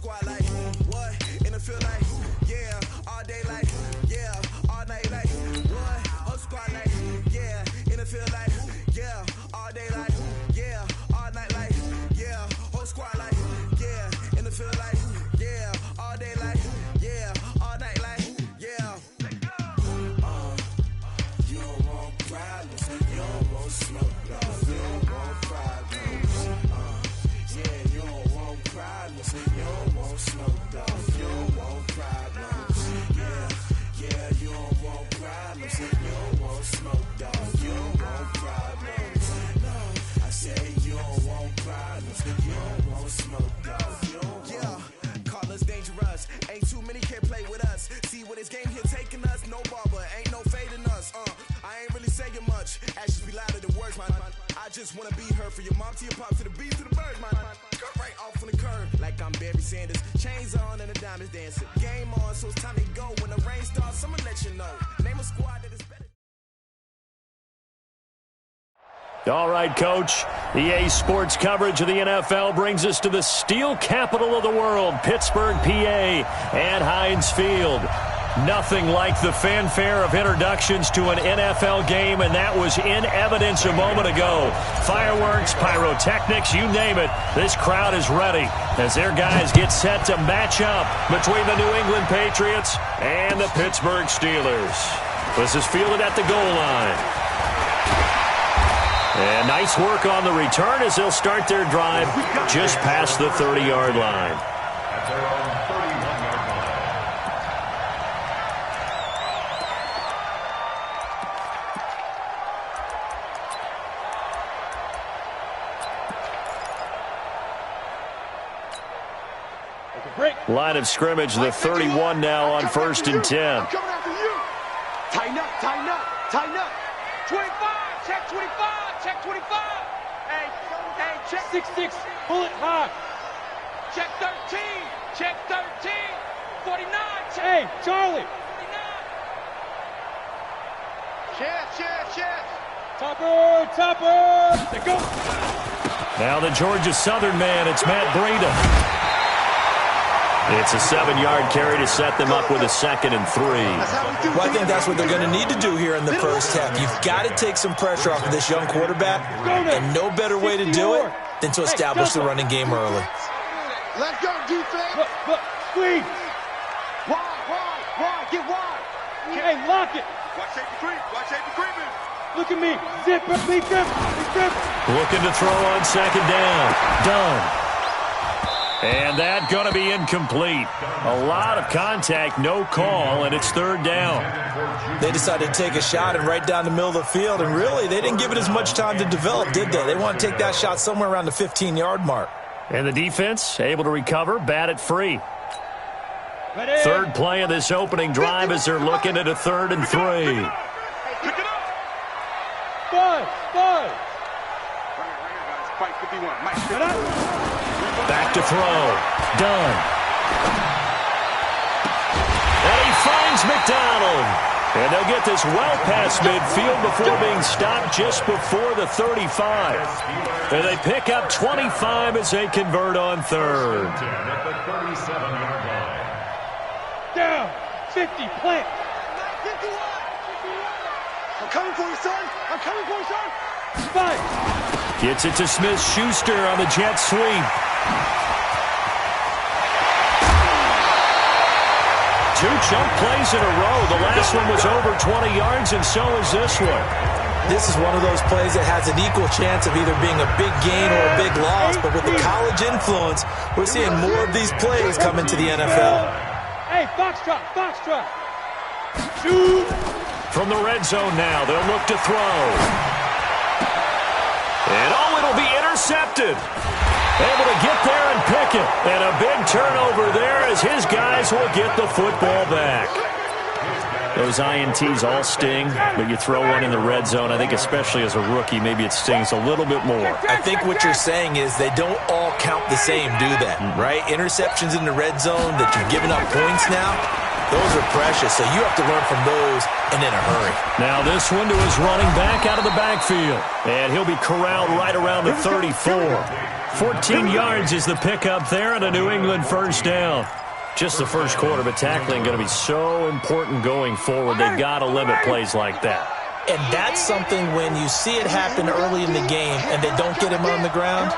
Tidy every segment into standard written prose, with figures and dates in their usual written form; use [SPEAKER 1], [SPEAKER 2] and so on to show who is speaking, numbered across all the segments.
[SPEAKER 1] squad like, what? In the field like, yeah. All day like, yeah. All night like, what? Whole squad like, yeah. In the field like, yeah. All day like, yeah. All night like, yeah. Whole squad like, yeah. In the field like, yeah. All day like, yeah. All night like, yeah. You don't want problems. You don't want smoke, dog. You don't want problems. Yeah, you don't want problems. You don't want smoke, dog. You don't want problems. Yeah, you don't want problems. You don't want smoke, dog. You don't want problems. No, I say you don't want problems. You don't want smoke, dog. You don't want. Call us dangerous. Ain't too many can play with us. See what this game here taking us. No barber, ain't no fading us. I ain't really saying much. Actions be louder than words, man. I just wanna be heard. For your mom to your pop to the bees to the birds, man. Cut right off on the curb, like I'm Barry Sanders. Chains on and the diamonds dancing. Game on, so it's time to go. When the rain starts, I'ma let you know. Name a squad that is better.
[SPEAKER 2] All right, Coach. EA Sports coverage of the NFL brings us to the steel capital of the world, Pittsburgh, PA, and Heinz Field. Nothing like the fanfare of introductions to an NFL game, and that was in evidence a moment ago. Fireworks, pyrotechnics, you name it. This crowd is ready as their guys get set to match up between the New England Patriots and the Pittsburgh Steelers. This is fielded at the goal line. And nice work on the return as they'll start their drive just past the 30-yard line. Line of scrimmage, the 31 now on 1st and 10.
[SPEAKER 3] Tighten up, tighten up, tighten up. 25, check 25, check 25. Hey, check 6-6, bullet high. Check 13, check 13. 49, check. Hey, Charlie. 49. Chest. Topper. They go.
[SPEAKER 2] Now the Georgia Southern man, it's Matt Breida. It's a 7-yard carry to set them up with a 2nd and 3.
[SPEAKER 4] Well, I think that's what they're going to need to do here in the first half. You've got to take some pressure off of this young quarterback, and no better way to do it than to establish the running game early.
[SPEAKER 3] Let's go, defense. Squeeze. Wide. Get wide. Hey, lock it. Watch safety creeping. Look at me. Zip. Beat them.
[SPEAKER 2] Looking to throw on 2nd down. Done. And that going to be incomplete. A lot of contact, no call, and it's 3rd down.
[SPEAKER 4] They decided to take a shot and right down the middle of the field, and really, they didn't give it as much time to develop, did they? They want to take that shot somewhere around the 15-yard mark.
[SPEAKER 2] And the defense able to recover, bat it free.
[SPEAKER 3] Ready.
[SPEAKER 2] 3rd play of this opening drive as they're looking at a 3rd and 3.
[SPEAKER 3] Pick it up. Five. Fight 51. Mike, get up.
[SPEAKER 2] Back to throw. Done. And he finds McDonald. And they'll get this well past midfield before being stopped just before the 35. And they pick up 25 as they convert on 3rd.
[SPEAKER 3] Down. 50. Plant. 51. I'm coming for you, son. 5.
[SPEAKER 2] Gets it to Smith-Schuster on the jet sweep. 2 chunk plays in a row. The last one was over 20 yards, and so is this one.
[SPEAKER 4] This is one of those plays that has an equal chance of either being a big gain or a big loss, but with the college influence, we're seeing more of these plays come into the NFL.
[SPEAKER 3] Hey, Foxtrot. Shoot.
[SPEAKER 2] From the red zone now, they'll look to throw. And it'll be intercepted. Able to get there and pick it. And a big turnover there as his guys will get the football back. Those INTs all sting, but you throw one in the red zone, I think especially as a rookie, maybe it stings a little bit more.
[SPEAKER 4] I think what you're saying is they don't all count the same, do they? Right? Interceptions in the red zone that you're giving up points now, Those are precious, so you have to learn from those and in a hurry.
[SPEAKER 2] Now this one to his running back out of the backfield. And he'll be corralled right around the 34. 14 yards is the pickup there and a New England first down. Just the first quarter, but tackling going to be so important going forward. They've got to limit plays like that.
[SPEAKER 4] And that's something when you see it happen early in the game and they don't get him on the ground,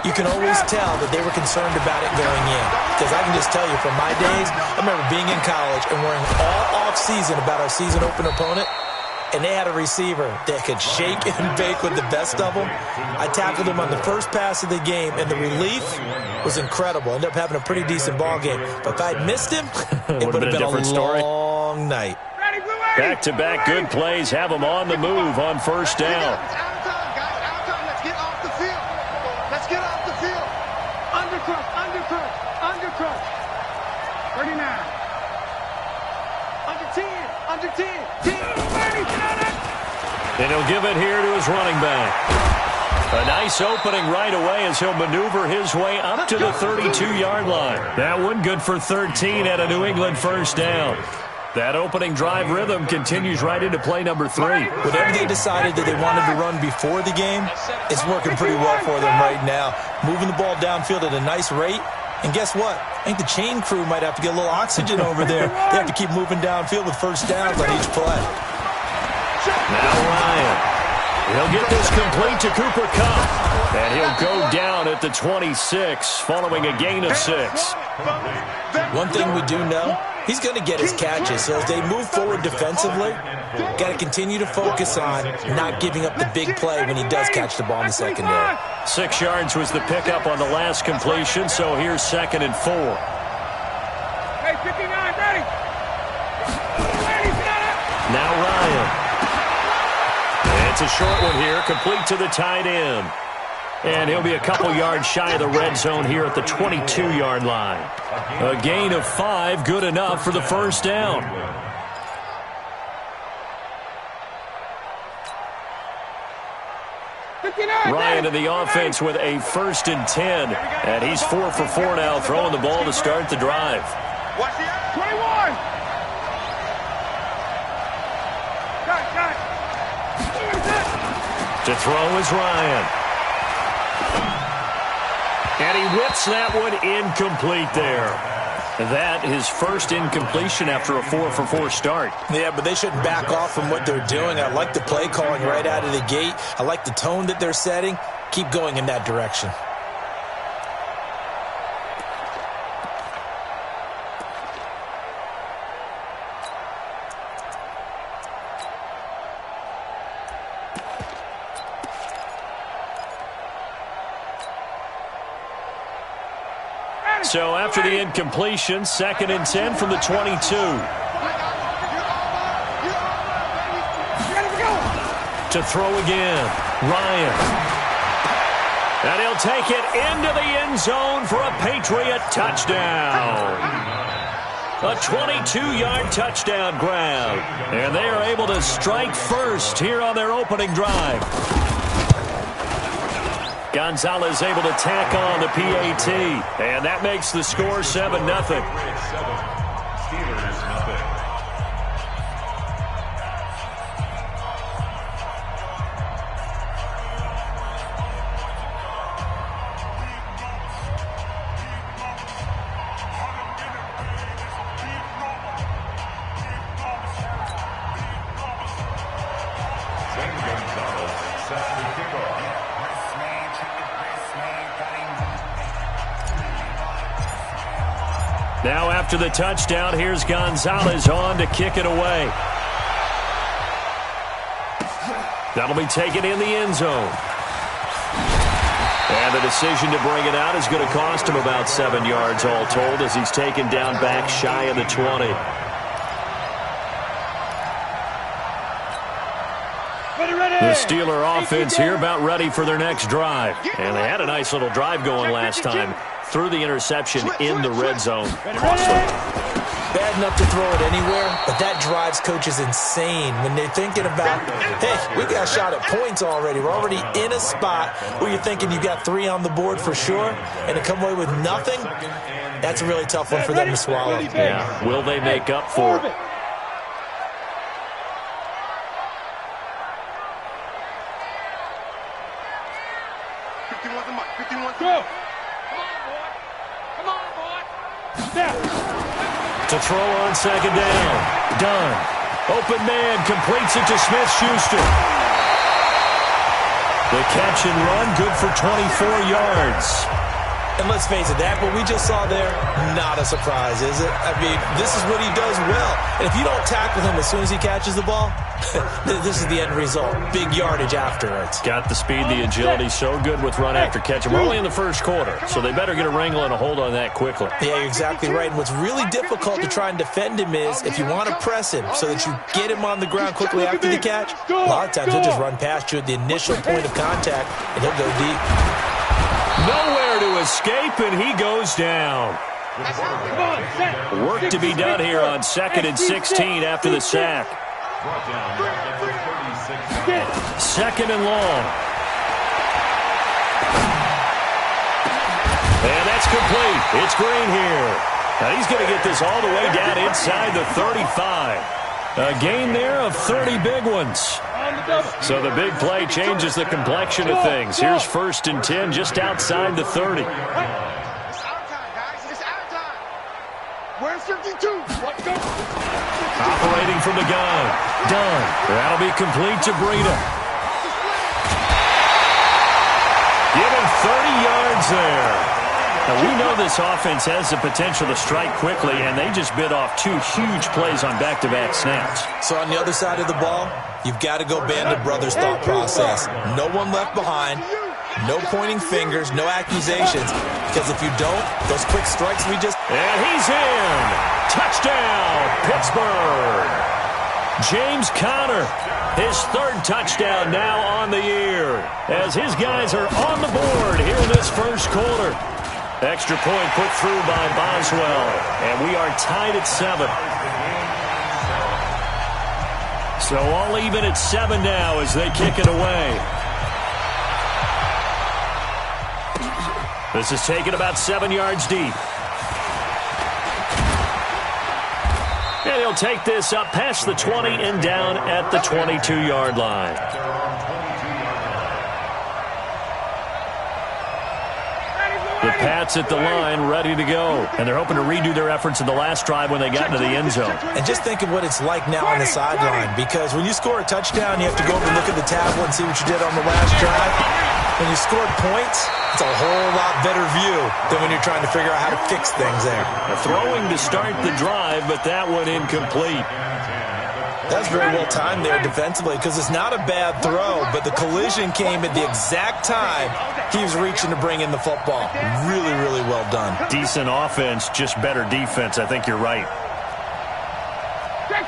[SPEAKER 4] you can always tell that they were concerned about it going in. Because I can just tell you from my days, I remember being in college and worrying all off-season about our season open opponent, and they had a receiver that could shake and bake with the best of them. I tackled him on the first pass of the game, and the relief was incredible. Ended up having a pretty decent ball game. But if I'd missed him, it would have been a long night.
[SPEAKER 2] Back-to-back good plays have them on the move on first down.
[SPEAKER 3] Out of time, guys. Out of time. Let's get off the field. Let's get off the field. Undercrush, undercrush, undercrush. 39. Under 10, under 10. 10.
[SPEAKER 2] And he'll give it here to his running back. A nice opening right away as he'll maneuver his way up to the 32-yard line. That one good for 13 at a New England first down. That opening drive rhythm continues right into play number 3.
[SPEAKER 4] Whatever they decided that they wanted to run before the game, it's working pretty well for them right now. Moving the ball downfield at a nice rate. And guess what? I think the chain crew might have to get a little oxygen over there. They have to keep moving downfield with first downs on each play.
[SPEAKER 2] Now Ryan. He'll get this complete to Cooper Kupp. And he'll go down at the 26 following a gain of 6.
[SPEAKER 4] One thing we do know, he's going to get his catches. So as they move forward defensively, got to continue to focus on not giving up the big play when he does catch the ball in the secondary.
[SPEAKER 2] 6 yards was the pickup on the last completion, so here's 2nd and 4.
[SPEAKER 3] Hey, 59, ready.
[SPEAKER 2] Now Ryan. It's a short one here, complete to the tight end. And he'll be a couple yards shy of the red zone here at the 22-yard line. A gain of 5, good enough for the first down. Ryan in the offense with a 1st and 10. And he's 4 for 4 now, throwing the ball to start the drive.
[SPEAKER 3] 21.
[SPEAKER 2] To throw is Ryan. And he whips that one incomplete there. That his first incompletion after a 4 for 4 start.
[SPEAKER 4] Yeah, but they shouldn't back off from what they're doing. I like the play calling right out of the gate. I like the tone that they're setting. Keep going in that direction.
[SPEAKER 2] So after the incompletion, 2nd and 10 from the 22. To throw again, Ryan. And he'll take it into the end zone for a Patriot touchdown. A 22-yard touchdown grab. And they are able to strike first here on their opening drive. Gonzalez able to tack on the PAT, and that makes the score 7-0. Now after the touchdown, here's Gonzalez on to kick it away. That'll be taken in the end zone. And the decision to bring it out is going to cost him about 7 yards all told as he's taken down back shy of the 20. The Steeler offense here about ready for their next drive. And they had a nice little drive going last time. Threw the interception in the red zone. Costly.
[SPEAKER 4] bad enough to throw it anywhere, but that drives coaches insane when they're thinking about, hey, we got a shot at points already. We're already in a spot where you're thinking you got 3 on the board for sure, and to come away with nothing, that's a really tough one for them to swallow.
[SPEAKER 2] Yeah. Will they make up for it?
[SPEAKER 3] Go! Come on, boy! Step!
[SPEAKER 2] To throw on second down. Done. Open man completes it to Smith-Schuster. The catch and run, good for 24 yards.
[SPEAKER 4] And let's face it, that what we just saw there, not a surprise, is it? I mean, this is what he does well. And if you don't tackle him as soon as he catches the ball, this is the end result. Big yardage afterwards.
[SPEAKER 2] Got the speed, the agility, so good with run after catch. And we're only in the first quarter, so they better get a wrangle and a hold on that quickly.
[SPEAKER 4] Yeah, you're exactly right. And what's really difficult to try and defend him is if you want to press him so that you get him on the ground quickly after the catch, a lot of times he'll just run past you at the initial point of contact, and he'll go deep.
[SPEAKER 2] Nowhere to escape, and he goes down. Work to be done here on 2nd and 16 after the sack. 2nd and long. And that's complete. It's Green here. Now he's going to get this all the way down inside the 35. A gain there of 30 big ones. So the big play changes the complexion of things. Here's 1st and 10 just outside the 30.
[SPEAKER 3] It's our time, guys. It's our time. Where's 52? Let's go.
[SPEAKER 2] Operating from the gun. Done. That'll be complete to Breida. Give him 30 yards there. Now, we know this offense has the potential to strike quickly, and they just bit off 2 huge plays on back-to-back snaps.
[SPEAKER 4] So on the other side of the ball, you've got to go Band of Brothers thought process. No one left behind, no pointing fingers, no accusations, because if you don't, those quick strikes we just...
[SPEAKER 2] And he's in! Touchdown, Pittsburgh! James Conner, his 3rd touchdown now on the year, as his guys are on the board here in this first quarter. Extra point put through by Boswell, and we are tied at 7. So all even at 7 now as they kick it away. This is taken about 7 yards deep. And he'll take this up past the 20 and down at the 22-yard line. The Pats at the line, ready to go. And they're hoping to redo their efforts in the last drive when they got into the end zone.
[SPEAKER 4] And just think of what it's like now on the sideline, because when you score a touchdown, you have to go over and look at the tablet and see what you did on the last drive. When you scored points, it's a whole lot better view than when you're trying to figure out how to fix things there.
[SPEAKER 2] Throwing to start the drive, but that one incomplete.
[SPEAKER 4] That's very well timed there defensively, because it's not a bad throw, but the collision came at the exact time he was reaching to bring in the football. Really, really well done.
[SPEAKER 2] Decent offense, just better defense. I think you're right.
[SPEAKER 3] Check.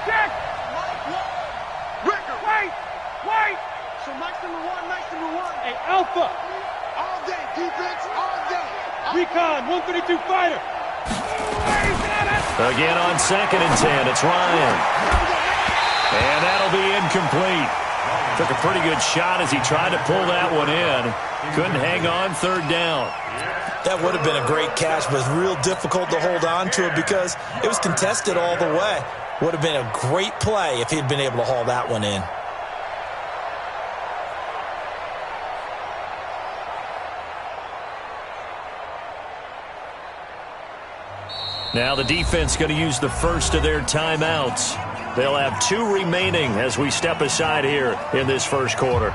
[SPEAKER 3] Ricker, wait. So Mike's number 1, Hey, Alpha. All day, defense, all day. Recon, 132 fighter.
[SPEAKER 2] Again on 2nd and 10, it's Ryan. And that'll be incomplete. Took a pretty good shot as he tried to pull that one in. Couldn't hang on 3rd down.
[SPEAKER 4] That would have been a great catch, but it was real difficult to hold on to it because it was contested all the way. Would have been a great play if he'd been able to haul that one in.
[SPEAKER 2] Now the defense going to use the first of their timeouts. They'll have 2 remaining as we step aside here in this first quarter.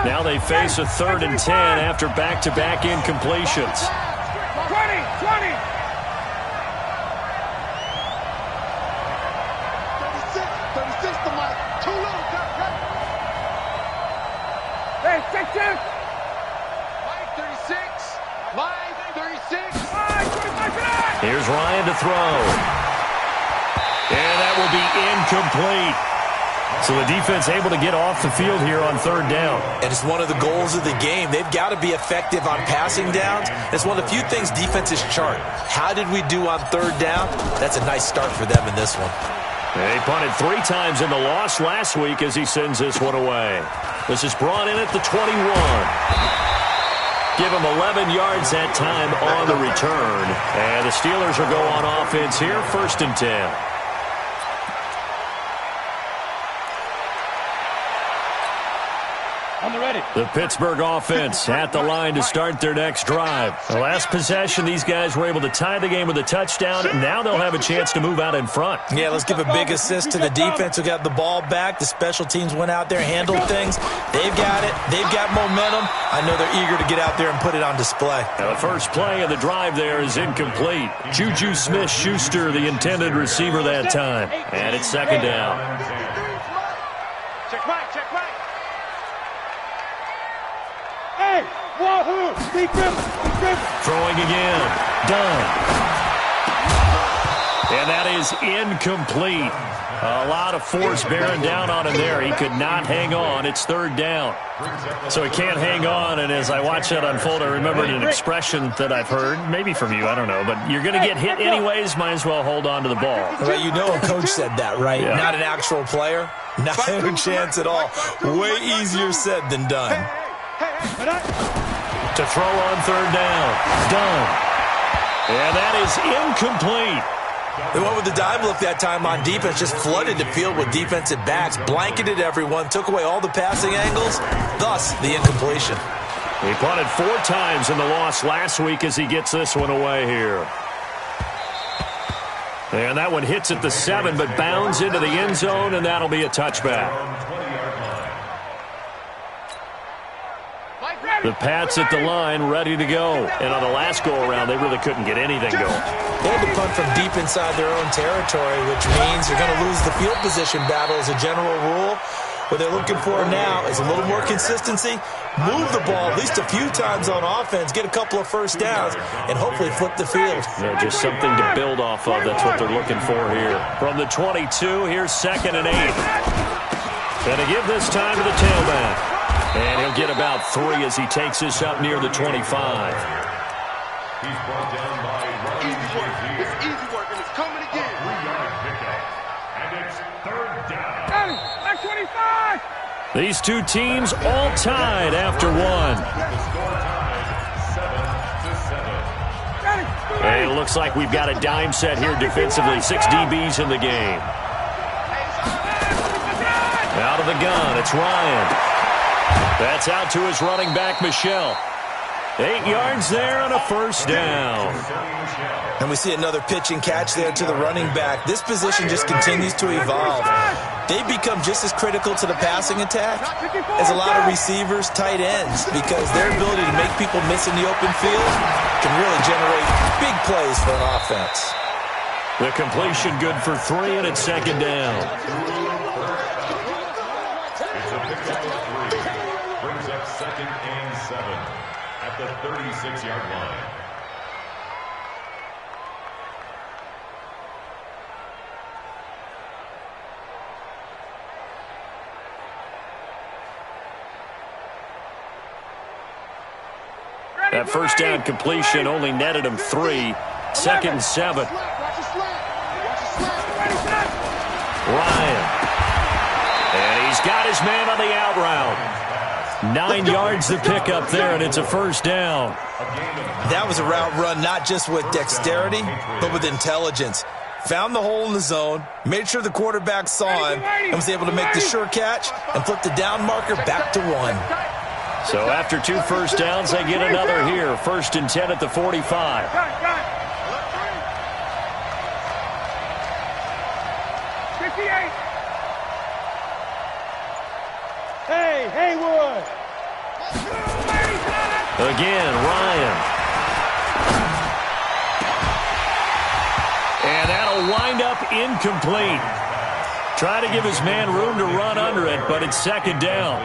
[SPEAKER 2] Now they face a 3rd and 10 after back-to-back incompletions.
[SPEAKER 3] 20. 36 to Mike. Too low. Hey, check. Mike, 36.
[SPEAKER 2] Here's Ryan to throw. And that will be incomplete. So the defense able to get off the field here on third down.
[SPEAKER 4] And it's one of the goals of the game. They've got to be effective on passing downs. It's one of the few things defenses chart. How did we do on third down? That's a nice start for them in this one.
[SPEAKER 2] They punted 3 times in the loss last week as he sends this one away. This is brought in at the 21. Give him 11 yards that time on the return. And the Steelers will go on offense here, 1st and 10. The Pittsburgh offense at the line to start their next drive. The last possession, these guys were able to tie the game with a touchdown, and now they'll have a chance to move out in front.
[SPEAKER 4] Yeah, let's give a big assist to the defense who got the ball back. The special teams went out there, handled things. They've got it. They've got momentum. I know they're eager to get out there and put it on display.
[SPEAKER 2] Now the first play of the drive there is incomplete. Juju Smith-Schuster, the intended receiver that time. And it's 2nd down.
[SPEAKER 3] Check right, check right. Hey, wahoo! Deep grip, deep grip.
[SPEAKER 2] Throwing again. Done. And that is incomplete. A lot of force bearing down on him there. He could not hang on. It's 3rd down. So he can't hang on, and as I watch that unfold, I remembered an expression that I've heard, maybe from you, I don't know, but you're going to get hit anyways, might as well hold on to the ball.
[SPEAKER 4] Well, you know a coach said that, right?
[SPEAKER 2] Yeah.
[SPEAKER 4] Not an actual player. Not a chance at all. Way easier said than done.
[SPEAKER 2] To throw on 3rd down. Done. And that is incomplete.
[SPEAKER 4] They went with the dime look that time on defense, just flooded the field with defensive backs, blanketed everyone, took away all the passing angles, thus the incompletion.
[SPEAKER 2] He punted 4 times in the loss last week as he gets this one away here. And that one hits at the 7, but bounds into the end zone, and that'll be a touchback. The Pats at the line, ready to go. And on the last go-around, they really couldn't get anything going.
[SPEAKER 4] They had to punt from deep inside their own territory, which means you're going to lose the field position battle as a general rule. What they're looking for now is a little more consistency, move the ball at least a few times on offense, get a couple of first downs, and hopefully flip the field.
[SPEAKER 2] Yeah, just something to build off of. That's what they're looking for here. From the 22, here's 2nd and 8. Gonna give this time to the tailback. And he'll get about 3 as he takes this up near the 25.
[SPEAKER 3] He's brought down by it's easy work, and it's coming again.
[SPEAKER 5] 3-yard pickup. And it's 3rd down.
[SPEAKER 3] Back 25.
[SPEAKER 2] These two teams all tied after 1. And it looks like we've got a dime set here defensively. 6 DBs in the game. Out of the gun, it's Ryan. That's out to his running back, Michelle. 8 yards there on a 1st down.
[SPEAKER 4] And we see another pitch and catch there to the running back. This position just continues to evolve. They become just as critical to the passing attack as a lot of receivers, tight ends, because their ability to make people miss in the open field can really generate big plays for an offense.
[SPEAKER 2] The completion good for 3, and it's 2nd down.
[SPEAKER 5] Brings up 2nd and 7 at the 36-yard line.
[SPEAKER 2] That 1st down completion only netted him 3. 2nd and 7. Ryan. And he's got his man on the out route. 9 yards to pick up there, and it's a 1st down.
[SPEAKER 4] That was a route run not just with dexterity, but with intelligence. Found the hole in the zone, made sure the quarterback saw him, and was able to make the sure catch and flip the down marker back to 1.
[SPEAKER 2] So after 2 1st downs, they get another here. 1st and 10 at the 45.
[SPEAKER 3] Hey, Haywood.
[SPEAKER 2] Again, Ryan. And that'll wind up incomplete. Try to give his man room to run under it, but it's 2nd down.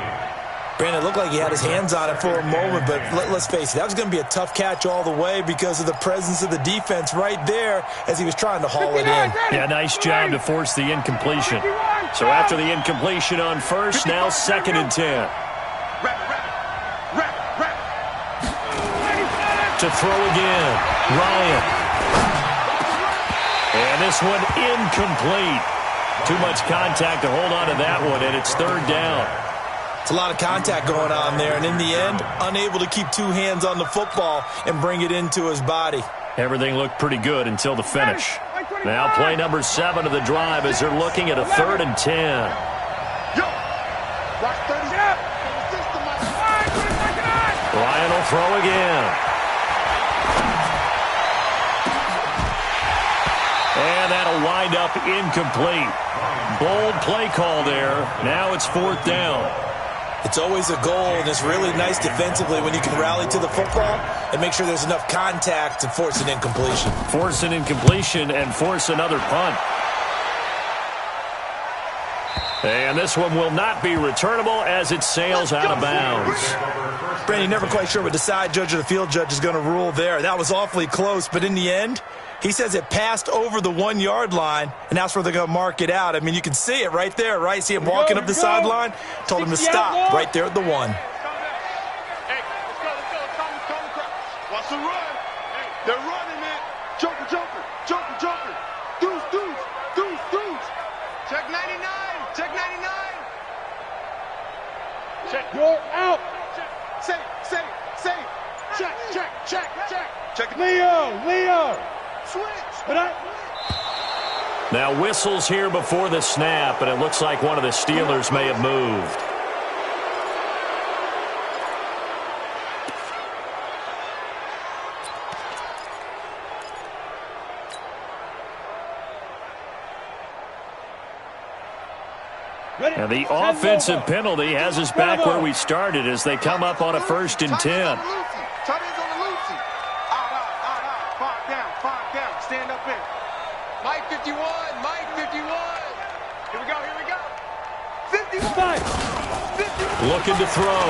[SPEAKER 4] Brandon, it looked like he had his hands on it for a moment, but let's face it, that was going to be a tough catch all the way because of the presence of the defense right there as he was trying to haul it in.
[SPEAKER 2] Yeah, nice job to force the incompletion. So after the incompletion on first, now 2nd and 10. To throw again, Ryan. And this one incomplete. Too much contact to hold on to that one, and it's 3rd down.
[SPEAKER 4] It's a lot of contact going on there, and in the end, unable to keep 2 hands on the football and bring it into his body.
[SPEAKER 2] Everything looked pretty good until the finish. Now play number 7 of the drive as they're looking at a 3rd and 10. Ryan will throw again. And that'll wind up incomplete. Bold play call there. Now it's 4th down.
[SPEAKER 4] It's always a goal, and it's really nice defensively when you can rally to the football and make sure there's enough contact to force an incompletion.
[SPEAKER 2] Force an incompletion and force another punt. And this one will not be returnable as it sails out of bounds.
[SPEAKER 4] Brandon, never quite sure what the side judge or the field judge is going to rule there. That was awfully close, but in the end, he says it passed over the 1-yard line, and that's where they're going to mark it out. I mean, you can see it right there, right? See him walking up the sideline? Told him to stop right there at the 1.
[SPEAKER 3] Hey, let's go. Watch the run. They're running it. Joker. Deuce. Check 99. Check. You're out. Say. Check. Leo. Switch.
[SPEAKER 2] Now whistles here before the snap, and it looks like one of the Steelers may have moved. And the offensive penalty has us back where we started as they come up on a 1st and 10.
[SPEAKER 3] Stand up in. Mike 51. Here we go. 51.
[SPEAKER 2] Looking to throw.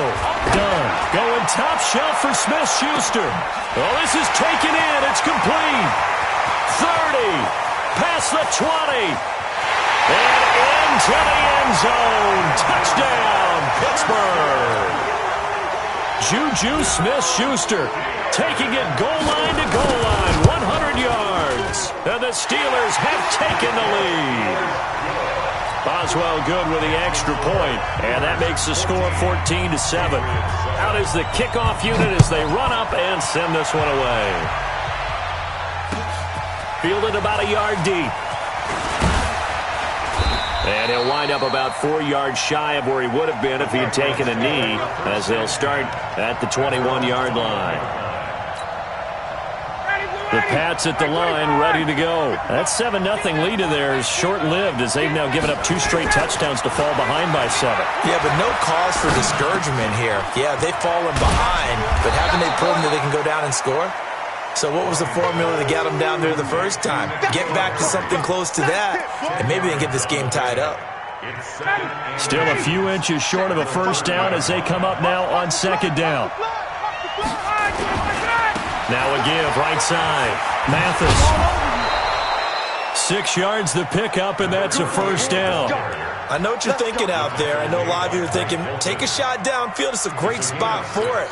[SPEAKER 2] Done. Going top shelf for Smith-Schuster. Oh, this is taken in. It's complete. 30. Past the 20. And into the end zone. Touchdown, Pittsburgh. Juju Smith-Schuster taking it goal line to goal line. 100 yards. And the Steelers have taken the lead. Boswell good with the extra point, and that makes the score 14-7. Out is the kickoff unit as they run up and send this one away. Fielded about a yard deep. And he'll wind up about 4 yards shy of where he would have been if he had taken a knee, as they'll start at the 21-yard line. The Pats at the line, ready to go. That 7-0 lead of theirs short-lived as they've now given up 2 straight touchdowns to fall behind by 7.
[SPEAKER 4] Yeah, but no cause for discouragement here. Yeah, they've fallen behind, but haven't they proven that they can go down and score? So what was the formula that got them down there the first time? Get back to something close to that, and maybe they can get this game tied up.
[SPEAKER 2] Still a few inches short of a 1st down as they come up now on 2nd down. Now a give, right side. Mathis. 6 yards the pickup, and that's a 1st down.
[SPEAKER 4] I know what you're thinking out there. I know a lot of you are thinking, take a shot downfield. It's a great spot for it.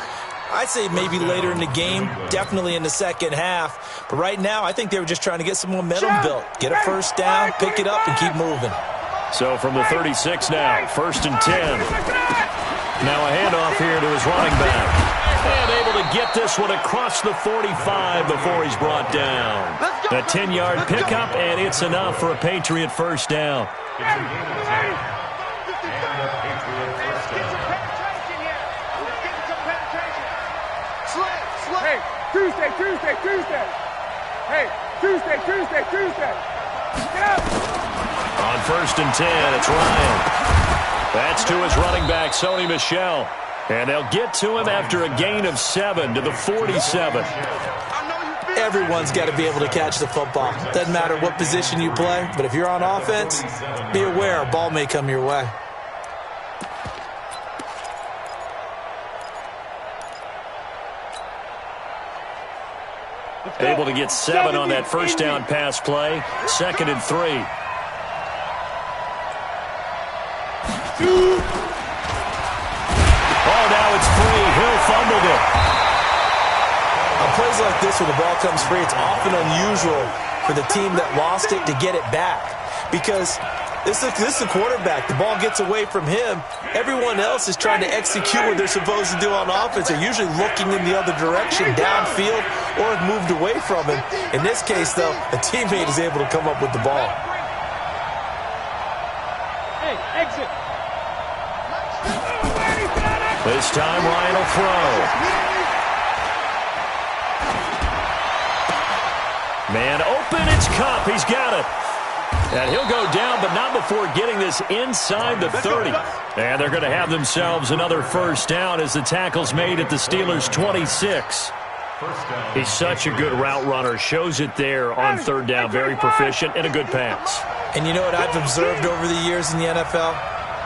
[SPEAKER 4] I'd say maybe later in the game, definitely in the second half. But right now, I think they were just trying to get some momentum built. Get a 1st down, pick it up, and keep moving.
[SPEAKER 2] So from the 36 now, 1st and 10. Now a handoff here to his running back. And able to get this one across the 45 before he's brought down. A 10-yard pickup, and it's enough for a Patriot 1st down.
[SPEAKER 3] Hey, Tuesday. Hey, Tuesday. Get up.
[SPEAKER 2] On 1st and 10, it's Ryan. That's to his running back, Sony Michel. And they'll get to him after a gain of 7 to the 47.
[SPEAKER 4] Everyone's got to be able to catch the football. Doesn't matter what position you play, but if you're on offense, be aware a ball may come your way.
[SPEAKER 2] Able to get 7 on that 1st down pass play. 2nd and 3. Oh, now it's free. Hill fumbled it.
[SPEAKER 4] On plays like this where the ball comes free, it's often unusual for the team that lost it to get it back. Because this is the quarterback. The ball gets away from him. Everyone else is trying to execute what they're supposed to do on offense. They're usually looking in the other direction, downfield, or have moved away from him. In this case, though, a teammate is able to come up with the ball.
[SPEAKER 3] Hey, exit.
[SPEAKER 2] This time, Ryan will throw. Man open, it's Cup. He's got it. And he'll go down, but not before getting this inside the 30. And they're going to have themselves another first down as the tackle's made at the Steelers' 26. He's such a good route runner. Shows it there on third down. Very proficient and a good pass.
[SPEAKER 4] And you know what I've observed over the years in the NFL?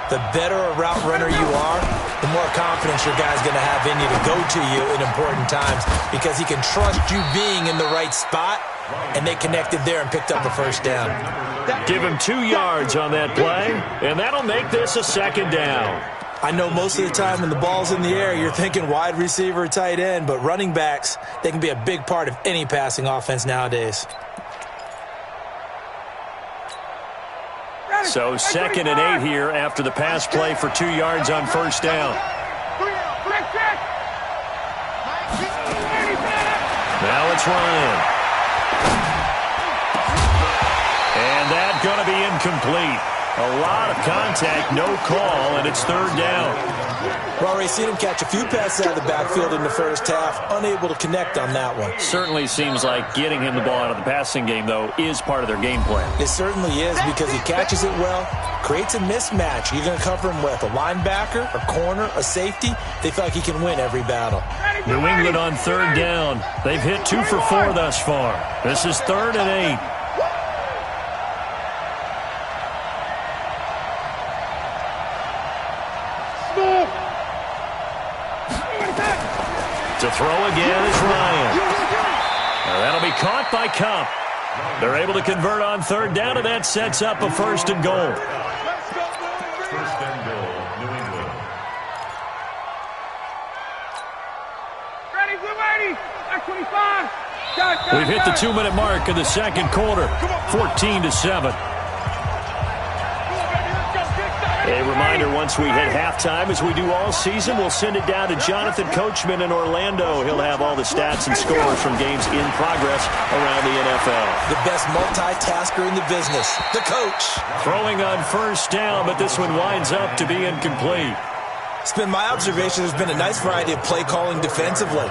[SPEAKER 4] The better a route runner you are, the more confidence your guy's going to have in you to go to you in important times because he can trust you being in the right spot, and they connected there and picked up a first down.
[SPEAKER 2] Give him 2 yards on that play, and that'll make this a second down.
[SPEAKER 4] I know most of the time when the ball's in the air, you're thinking wide receiver, tight end, but running backs, they can be a big part of any passing offense nowadays.
[SPEAKER 2] So 2nd and 8 here after the pass play for 2 yards on first down. Now it's Ryan. And that's going to be incomplete. A lot of contact, no call, and it's third down.
[SPEAKER 4] Well, we've seen him catch a few passes out of the backfield in the first half, unable to connect on that one.
[SPEAKER 2] Certainly seems like getting him the ball out of the passing game, though, is part of their game plan.
[SPEAKER 4] It certainly is because he catches it well, creates a mismatch. You're going to cover him with a linebacker, a corner, a safety. They feel like he can win every battle.
[SPEAKER 2] New England on third down. They've hit 2 for 4 thus far. This is 3rd and 8. To throw again is Ryan. Now that'll be caught by Cup. They're able to convert on third down, and that sets up a 1st and goal.
[SPEAKER 5] 1st and goal, New England.
[SPEAKER 3] Ready, 25.
[SPEAKER 2] We've hit the 2-minute mark in the second quarter, 14-7. A reminder, once we hit halftime, as we do all season, we'll send it down to Jonathan Coachman in Orlando. He'll have all the stats and scores from games in progress around the NFL.
[SPEAKER 4] The best multitasker in the business, the coach.
[SPEAKER 2] Throwing on first down, but this one winds up to be incomplete.
[SPEAKER 4] It's been my observation there's been a nice variety of play calling defensively.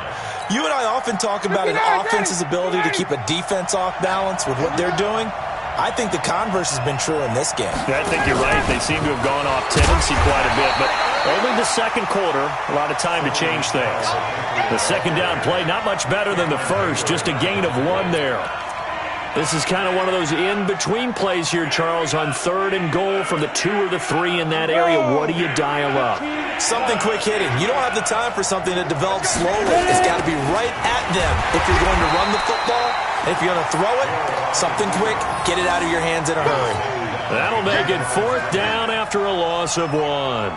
[SPEAKER 4] You and I often talk about an offense's ability to keep a defense off balance with what they're doing. I think the converse has been true in this game.
[SPEAKER 2] I think you're right. They seem to have gone off tendency quite a bit, but only the second quarter, a lot of time to change things. The second down play, not much better than the first, just a gain of 1 there. This is kind of one of those in-between plays here, Charles, on 3rd and goal from the 2 or the 3 in that area. What do you dial up?
[SPEAKER 4] Something quick hitting. You don't have the time for something that develops slowly. It's got to be right at them if you're going to run the football. And if you're going to throw it, something quick, get it out of your hands in a hurry.
[SPEAKER 2] That'll make it 4th down after a loss of 1.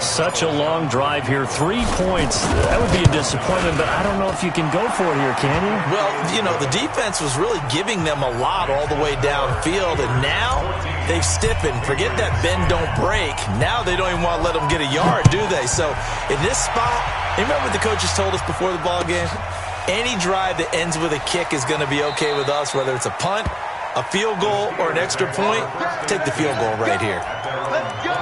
[SPEAKER 2] Such a long drive here. 3 points. That would be a disappointment, but I don't know if you can go for it here, can you?
[SPEAKER 4] Well, you know, the defense was really giving them a lot all the way downfield, and now they've stiffened. Forget that bend, don't break. Now they don't even want to let them get a yard, do they? So in this spot, remember what the coaches told us before the ball game? Any drive that ends with a kick is going to be okay with us, whether it's a punt, a field goal, or an extra point. Take the field goal right here.
[SPEAKER 3] Let's go.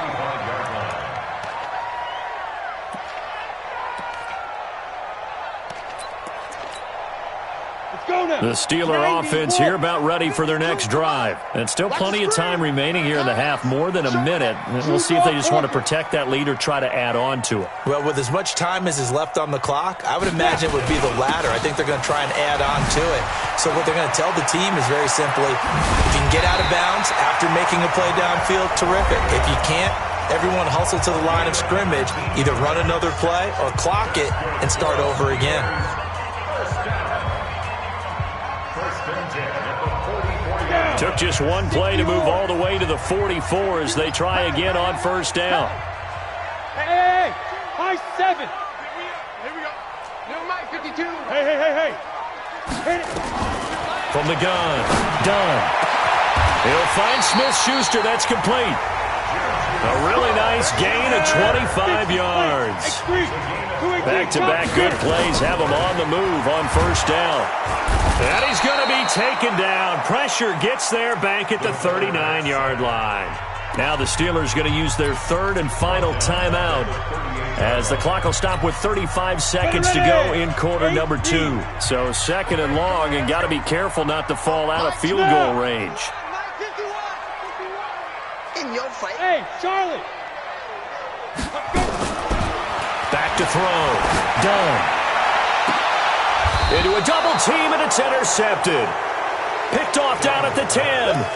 [SPEAKER 2] The Steeler offense here about ready for their next drive. And still plenty of time remaining here in the half, more than a minute. And we'll see if they just want to protect that lead or try to add on to it.
[SPEAKER 4] Well, with as much time as is left on the clock, I would imagine it would be the latter. I think they're going to try and add on to it. So what they're going to tell the team is very simply, if you can get out of bounds after making a play downfield, terrific. If you can't, everyone hustle to the line of scrimmage, either run another play or clock it and start over again.
[SPEAKER 2] Took just one play to move all the way to the 44 as they try again on first down.
[SPEAKER 3] Hey, high 7. Here we go. New Mike 52. Hey. Hit it.
[SPEAKER 2] From the gun, Dunn. He'll find Smith-Schuster. That's complete. A really nice gain of 25 yards. Back-to-back good plays have him on the move on first down. And he's going to be taken down. Pressure gets there back at the 39-yard line. Now the Steelers going to use their third and final timeout as the clock will stop with 35 seconds to go in quarter number 2. So second and long, and got to be careful not to fall out of field goal range.
[SPEAKER 6] In your fight.
[SPEAKER 3] Hey, Charlie.
[SPEAKER 2] Back to throw. Done. Into a double team, and it's intercepted. Picked off down at the 10.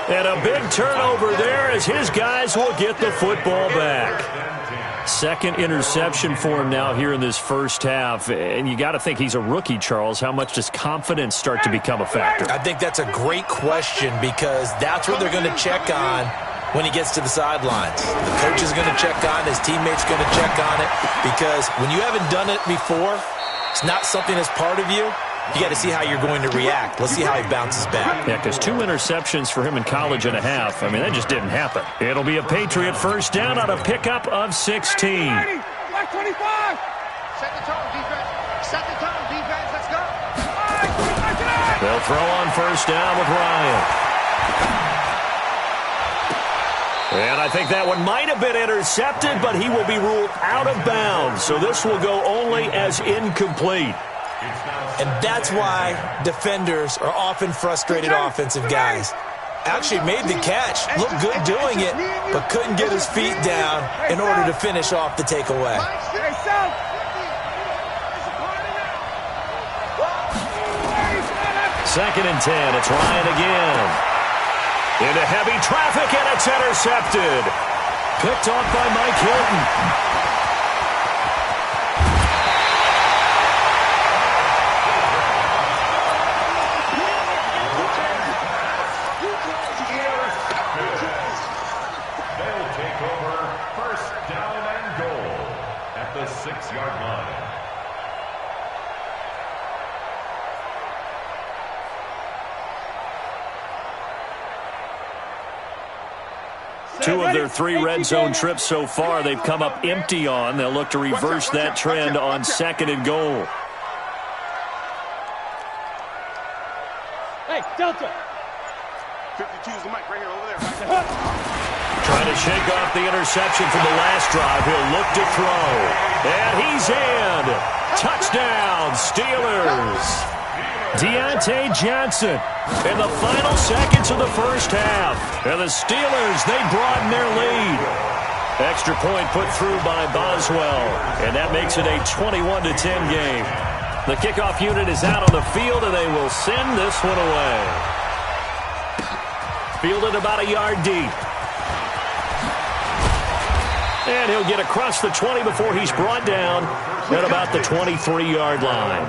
[SPEAKER 2] And a big turnover there as his guys will get the football back. Second interception for him now here in this first half. And you got to think he's a rookie, Charles. How much does confidence start to become a factor?
[SPEAKER 4] I think that's a great question because that's what they're going to check on when he gets to the sidelines. The coach is going to check on, his teammates going to check on it, because when you haven't done it before, it's not something that's part of you. You got to see how you're going to react. Let's see how he bounces back.
[SPEAKER 2] Yeah, because 2 interceptions for him in college and a half. I mean, that just didn't happen. It'll be a Patriot first down on a pickup of 16.
[SPEAKER 3] Black 25.
[SPEAKER 6] Set the tone, defense. Set the tone, defense. Let's go.
[SPEAKER 2] They'll throw on first down with Ryan. And I think that one might have been intercepted, but he will be ruled out of bounds. So this will go only as incomplete.
[SPEAKER 4] And that's why defenders are often frustrated offensive guys. Actually made the catch, looked good doing it, but couldn't get his feet down in order to finish off the takeaway.
[SPEAKER 2] Second and 10, it's Ryan again. Into heavy traffic, and it's intercepted. Picked off by Mike Hilton.
[SPEAKER 5] They'll take over first down and goal at the 6-yard line.
[SPEAKER 2] Two of their 3 red zone trips so far, they've come up empty on. They'll look to reverse that trend on second and goal.
[SPEAKER 3] Hey, Delta.
[SPEAKER 7] 52 is the mic right here, over there.
[SPEAKER 2] Trying to shake off the interception from the last drive. He'll look to throw. And he's in. Touchdown, Steelers. Deontay Johnson in the final seconds of the first half. And the Steelers, they broaden their lead. Extra point put through by Boswell. And that makes it a 21-10 game. The kickoff unit is out on the field, and they will send this one away. Fielded about a yard deep. And he'll get across the 20 before he's brought down at about the 23-yard line.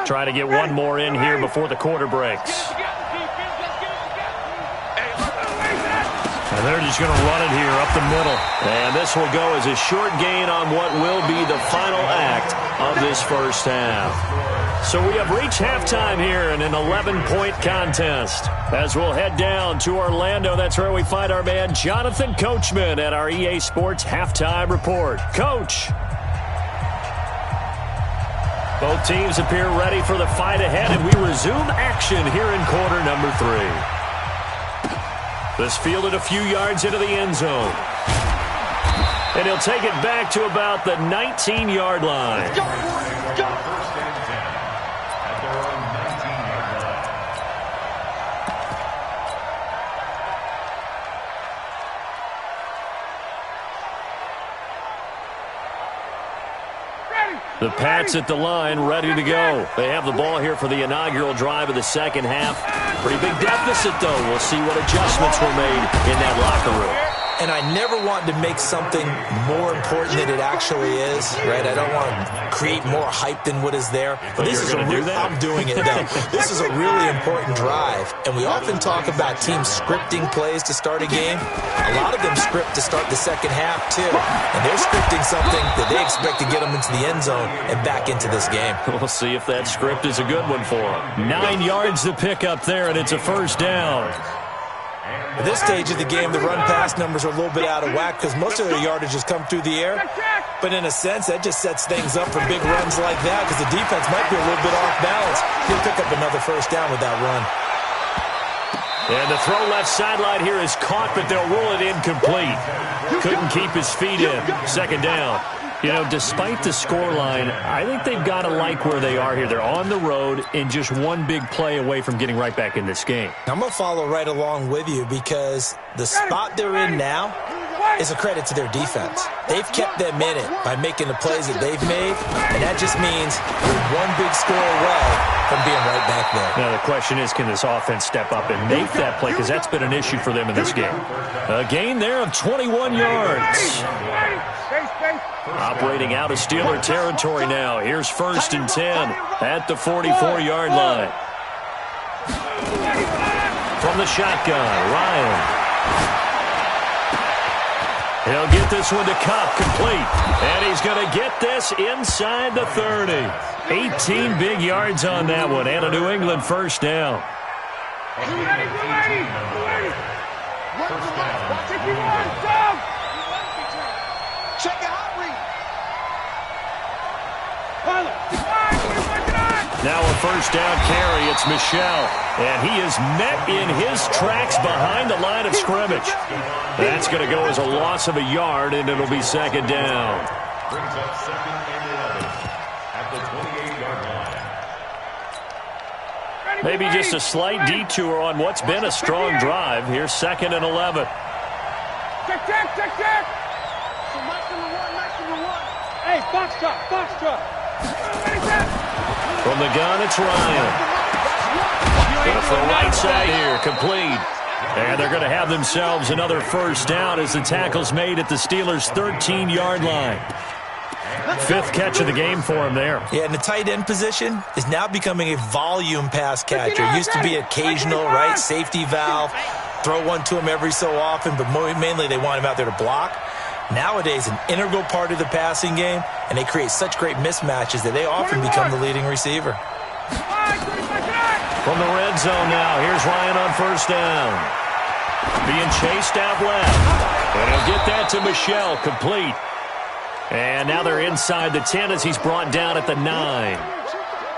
[SPEAKER 2] Trying to get one more in here before the quarter breaks. And they're just going to run it here up the middle. And this will go as a short gain on what will be the final act of this first half. So we have reached halftime here in an 11-point contest. As we'll head down to Orlando, that's where we find our man Jonathan Coachman at our EA Sports Halftime Report. Coach. Both teams appear ready for the fight ahead, and we resume action here in quarter number 3. This fielded a few yards into the end zone. And he'll take it back to about the 19-yard line.
[SPEAKER 5] First and 10 at their own 19-yard line.
[SPEAKER 2] The Pats at the line, ready to go. They have the ball here for the inaugural drive of the second half. Pretty big deficit, though. We'll see what adjustments were made in that locker room.
[SPEAKER 4] And I never want to make something more important than it actually is, right? I don't want to create more hype than what is there. But this is I'm doing it, though. This is a really important drive. And we often talk about teams scripting plays to start a game. A lot of them script to start the second half, too. And they're scripting something that they expect to get them into the end zone and back into this game.
[SPEAKER 2] We'll see if that script is a good one for them. 9 yards to pick up there, and it's a first down.
[SPEAKER 4] At this stage of the game, the run-pass numbers are a little bit out of whack because most of their yardage has come through the air. But in a sense, that just sets things up for big runs like that because the defense might be a little bit off balance. He'll pick up another first down with that run.
[SPEAKER 2] And the throw left sideline here is caught, but they'll rule it incomplete. Couldn't keep his feet in. Second down. You know, despite the scoreline, I think they've got to like where they are here. They're on the road and just one big play away from getting right back in this game.
[SPEAKER 4] I'm going to follow right along with you because the spot they're in now is a credit to their defense. They've kept them in it by making the plays that they've made, and that just means they're one big score away from being right back there.
[SPEAKER 2] Now, the question is, can this offense step up and make that play? Because that's been an issue for them in this game. A gain there of 21 yards. Operating out of Steeler territory now. Here's 1st and 10 at the 44-yard line. From the shotgun, Ryan. He'll get this one to Cup, complete. And he's going to get this inside the 30. 18 big yards on that one, and a New England first down.
[SPEAKER 6] Check it out, Reed.
[SPEAKER 2] Now a first down carry. It's Michel. And he is met in his tracks behind the line of scrimmage. That's going to go as a loss of a yard, and it'll be second down.
[SPEAKER 5] Brings up 2nd and 11 at the 28-yard line.
[SPEAKER 2] Maybe just a slight detour on what's been a strong drive. Here's 2nd and 11.
[SPEAKER 3] Check.
[SPEAKER 6] So match number one.
[SPEAKER 3] Hey, box truck.
[SPEAKER 2] From the gun, it's Ryan. Going for the right side here, complete. And they're going to have themselves another first down as the tackle's made at the Steelers' 13-yard line. 5th catch of the game for him there.
[SPEAKER 4] Yeah, and the tight end position is now becoming a volume pass catcher. It used to be occasional, right, safety valve. Throw one to him every so often, but mainly they want him out there to block. Nowadays, an integral part of the passing game, and they create such great mismatches that they often become the leading receiver.
[SPEAKER 2] From the red zone now, here's Ryan on first down. Being chased out left. And he'll get that to Michel, complete. And now they're inside the 10 as he's brought down at the 9.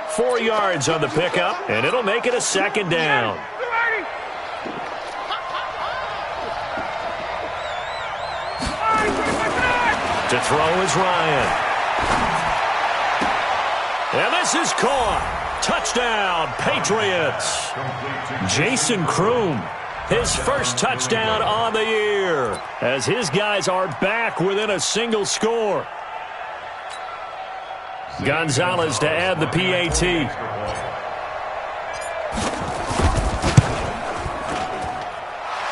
[SPEAKER 2] 4 yards on the pickup, and it'll make it a second down. To throw is Ryan. And this is caught. Touchdown, Patriots. Jason Kroom, his first touchdown on the year, as his guys are back within a single score. Gonzalez to add the PAT.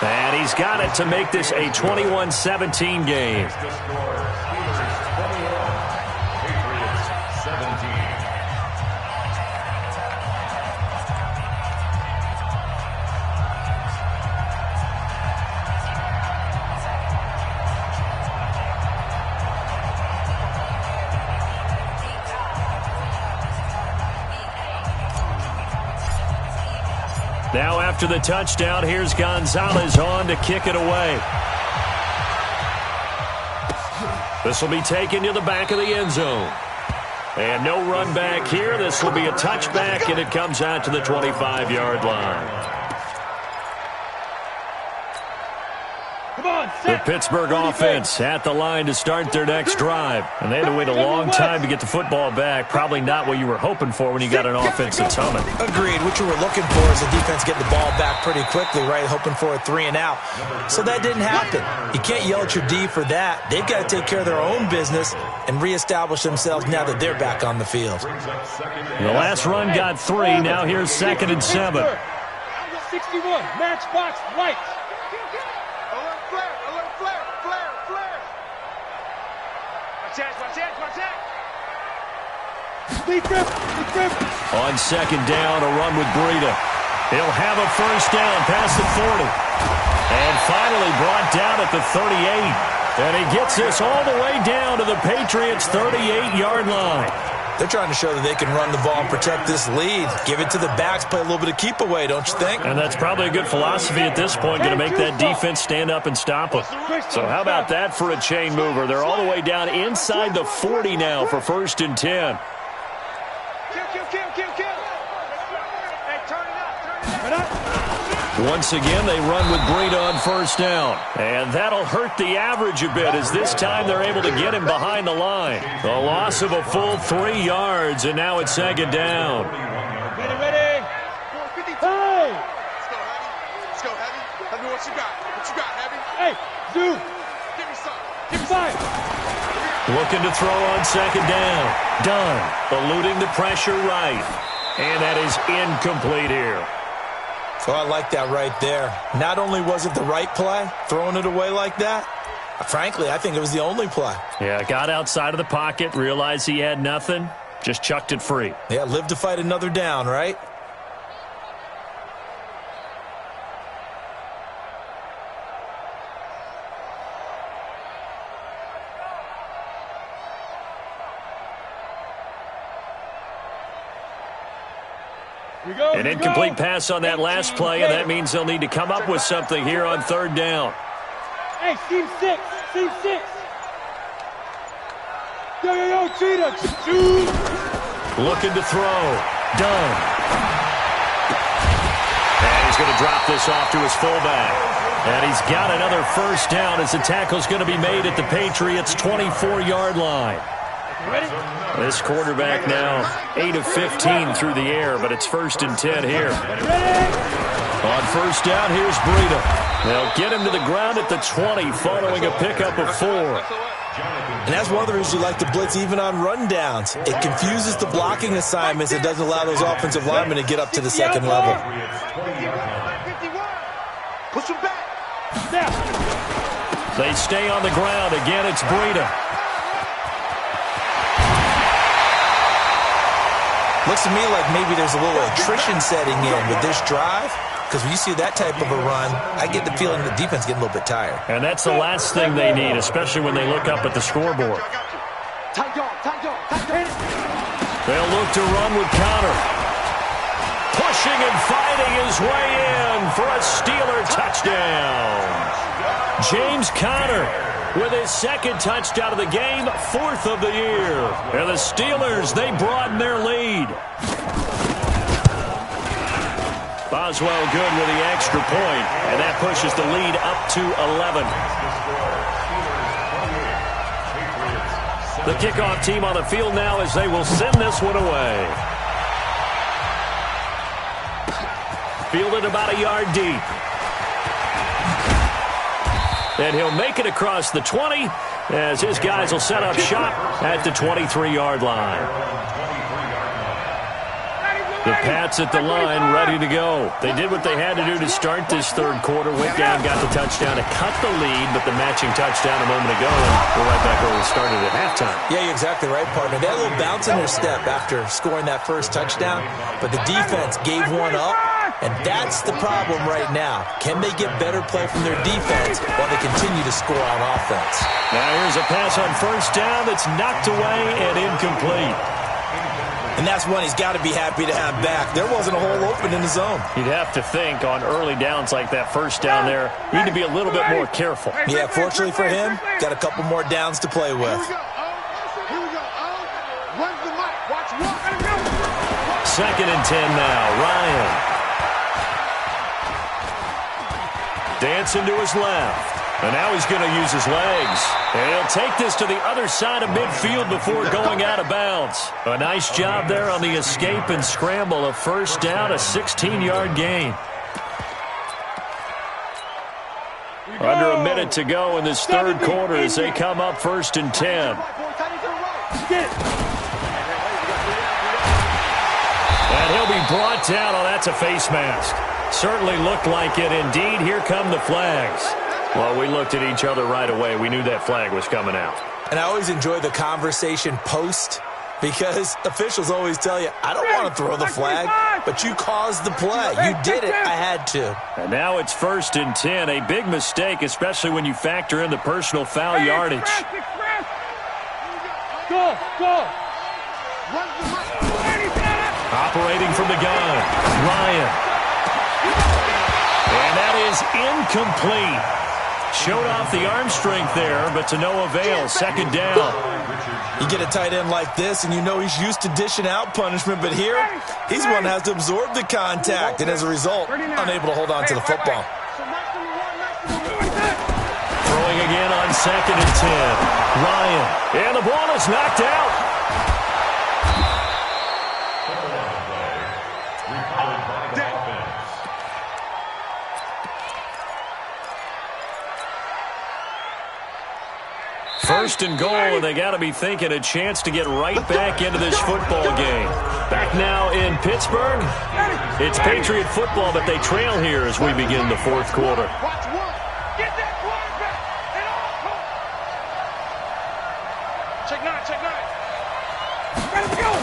[SPEAKER 2] And he's got it to make this a 21-17 game. Now after the touchdown, here's Gonzalez on to kick it away. This will be taken to the back of the end zone. And no run back here. This will be a touchback, and it comes out to the 25-yard line. The Pittsburgh offense at the line to start their next drive. And they had to wait a long time to get the football back. Probably not what you were hoping for when you got an offense that's humming.
[SPEAKER 4] Agreed. What you were looking for is the defense getting the ball back pretty quickly, right? Hoping for a 3 and out. So that didn't happen. You can't yell at your D for that. They've got to take care of their own business and reestablish themselves now that they're back on the field.
[SPEAKER 2] The last run got 3. Now here's 2nd and 7.
[SPEAKER 3] 61, matchbox lights.
[SPEAKER 7] Alert flare, alert flare, flare, flare. Watch out, watch out, watch out.
[SPEAKER 2] On second down, a run with Breida. He'll have a first down past the 40. And finally brought down at the 38. And he gets this all the way down to the Patriots' 38-yard line.
[SPEAKER 4] They're trying to show that they can run the ball and protect this lead. Give it to the backs, play a little bit of keep away, don't you think?
[SPEAKER 2] And that's probably a good philosophy at this point, going to make that defense stand up and stop them. So how about that for a chain mover? They're all the way down inside the 40 now for 1st and 10.
[SPEAKER 7] Hey, turn it up.
[SPEAKER 2] Once again, they run with Breida on first down. And that'll hurt the average a bit as this time they're able to get him behind the line. The loss of a full 3 yards, and now it's second down.
[SPEAKER 3] Ready?
[SPEAKER 7] Hey! Let's go, Heavy. Heavy, what you got? What you got, Heavy?
[SPEAKER 3] Hey, dude,
[SPEAKER 7] Give me some.
[SPEAKER 3] give me 5.
[SPEAKER 2] Looking to throw on second down. Done. Eluding the pressure right. And that is incomplete here.
[SPEAKER 4] So I like that right there. Not only was it the right play, throwing it away like that, frankly, I think it was the only play.
[SPEAKER 2] Yeah, got outside of the pocket, realized he had nothing, just chucked it free.
[SPEAKER 4] Yeah, live to fight another down, right?
[SPEAKER 2] An incomplete pass on that last play, and that means they'll need to come up with something here on third down.
[SPEAKER 3] Hey, scheme 6. Scheme 6. Yo, cheetah. Shoot.
[SPEAKER 2] Looking to throw. Done. And he's going to drop this off to his fullback. And he's got another first down as the tackle's going to be made at the Patriots' 24-yard line.
[SPEAKER 3] Ready?
[SPEAKER 2] This quarterback now 8 of 15 through the air, but it's 1st and 10 here. On first down, here's Breida. They'll get him to the ground at the 20 following a pickup of 4.
[SPEAKER 4] And that's one of the reasons you like to blitz even on rundowns. It confuses the blocking assignments. It doesn't allow those offensive linemen to get up to the second level.
[SPEAKER 7] 51. Push him back.
[SPEAKER 2] They stay on the ground. Again, it's Breida.
[SPEAKER 4] Looks to me like maybe there's a little attrition setting in with this drive, because when you see that type of a run, I get the feeling the defense getting a little bit tired.
[SPEAKER 2] And that's the last thing they need, especially when they look up at the scoreboard.
[SPEAKER 3] Tight dog.
[SPEAKER 2] They'll look to run with Connor. Pushing and fighting his way in for a Steeler touchdown. James Conner with his 2nd touchdown of the game, 4th of the year. And the Steelers, they broaden their lead. Boswell good with the extra point, and that pushes the lead up to 11. The kickoff team on the field now as they will send this one away. Fielded about a yard deep. And he'll make it across the 20 as his guys will set up shop at the 23-yard line. The Pats at the line ready to go. They did what they had to do to start this third quarter. Went down, got the touchdown to cut the lead, but the matching touchdown a moment ago. And we're right back where we started at halftime.
[SPEAKER 4] Yeah, you're exactly right, partner. They had a little bounce in their step after scoring that first touchdown, but the defense gave one up. And that's the problem right now. Can they get better play from their defense while they continue to score on offense?
[SPEAKER 2] Now here's a pass on first down that's knocked away and incomplete.
[SPEAKER 4] And that's one he's got to be happy to have back. There wasn't a hole open in the zone.
[SPEAKER 2] You'd have to think on early downs like that first down there, you need to be a little bit more careful.
[SPEAKER 4] Yeah, fortunately for him, got a couple more downs to play with.
[SPEAKER 7] Here we go. Runs the mic. Watch one.
[SPEAKER 2] 2nd and 10 now. Ryan. Dancing to his left. And now he's going to use his legs. And he'll take this to the other side of midfield before going out of bounds. A nice job there on the escape and scramble. A first down, a 16-yard gain. Under a minute to go in this third quarter as they come up 1st and 10. And he'll be brought down. Oh, that's a face mask. Certainly looked like it. Indeed, here come the flags. Well, we looked at each other right away. We knew that flag was coming out.
[SPEAKER 4] And I always enjoy the conversation post because officials always tell you, I don't want to throw the flag, but you caused the play. You did it. I had to.
[SPEAKER 2] And now it's 1st and 10. A big mistake, especially when you factor in the personal foul yardage.
[SPEAKER 3] Go.
[SPEAKER 2] Operating from the gun, Ryan. And that is incomplete. Showed off the arm strength there, but to no avail. 2nd down.
[SPEAKER 4] You get a tight end like this, and you know he's used to dishing out punishment, but here, he's one that has to absorb the contact, and as a result, unable to hold on to the football.
[SPEAKER 2] Throwing again on 2nd and 10. Ryan, and the ball is knocked out. First and goal, and they got to be thinking a chance to get right back into this football game. Back now in Pittsburgh. It's Patriot football, but they trail here as we begin the 4th quarter.
[SPEAKER 3] Get that quarterback. Check 9. Ready to go.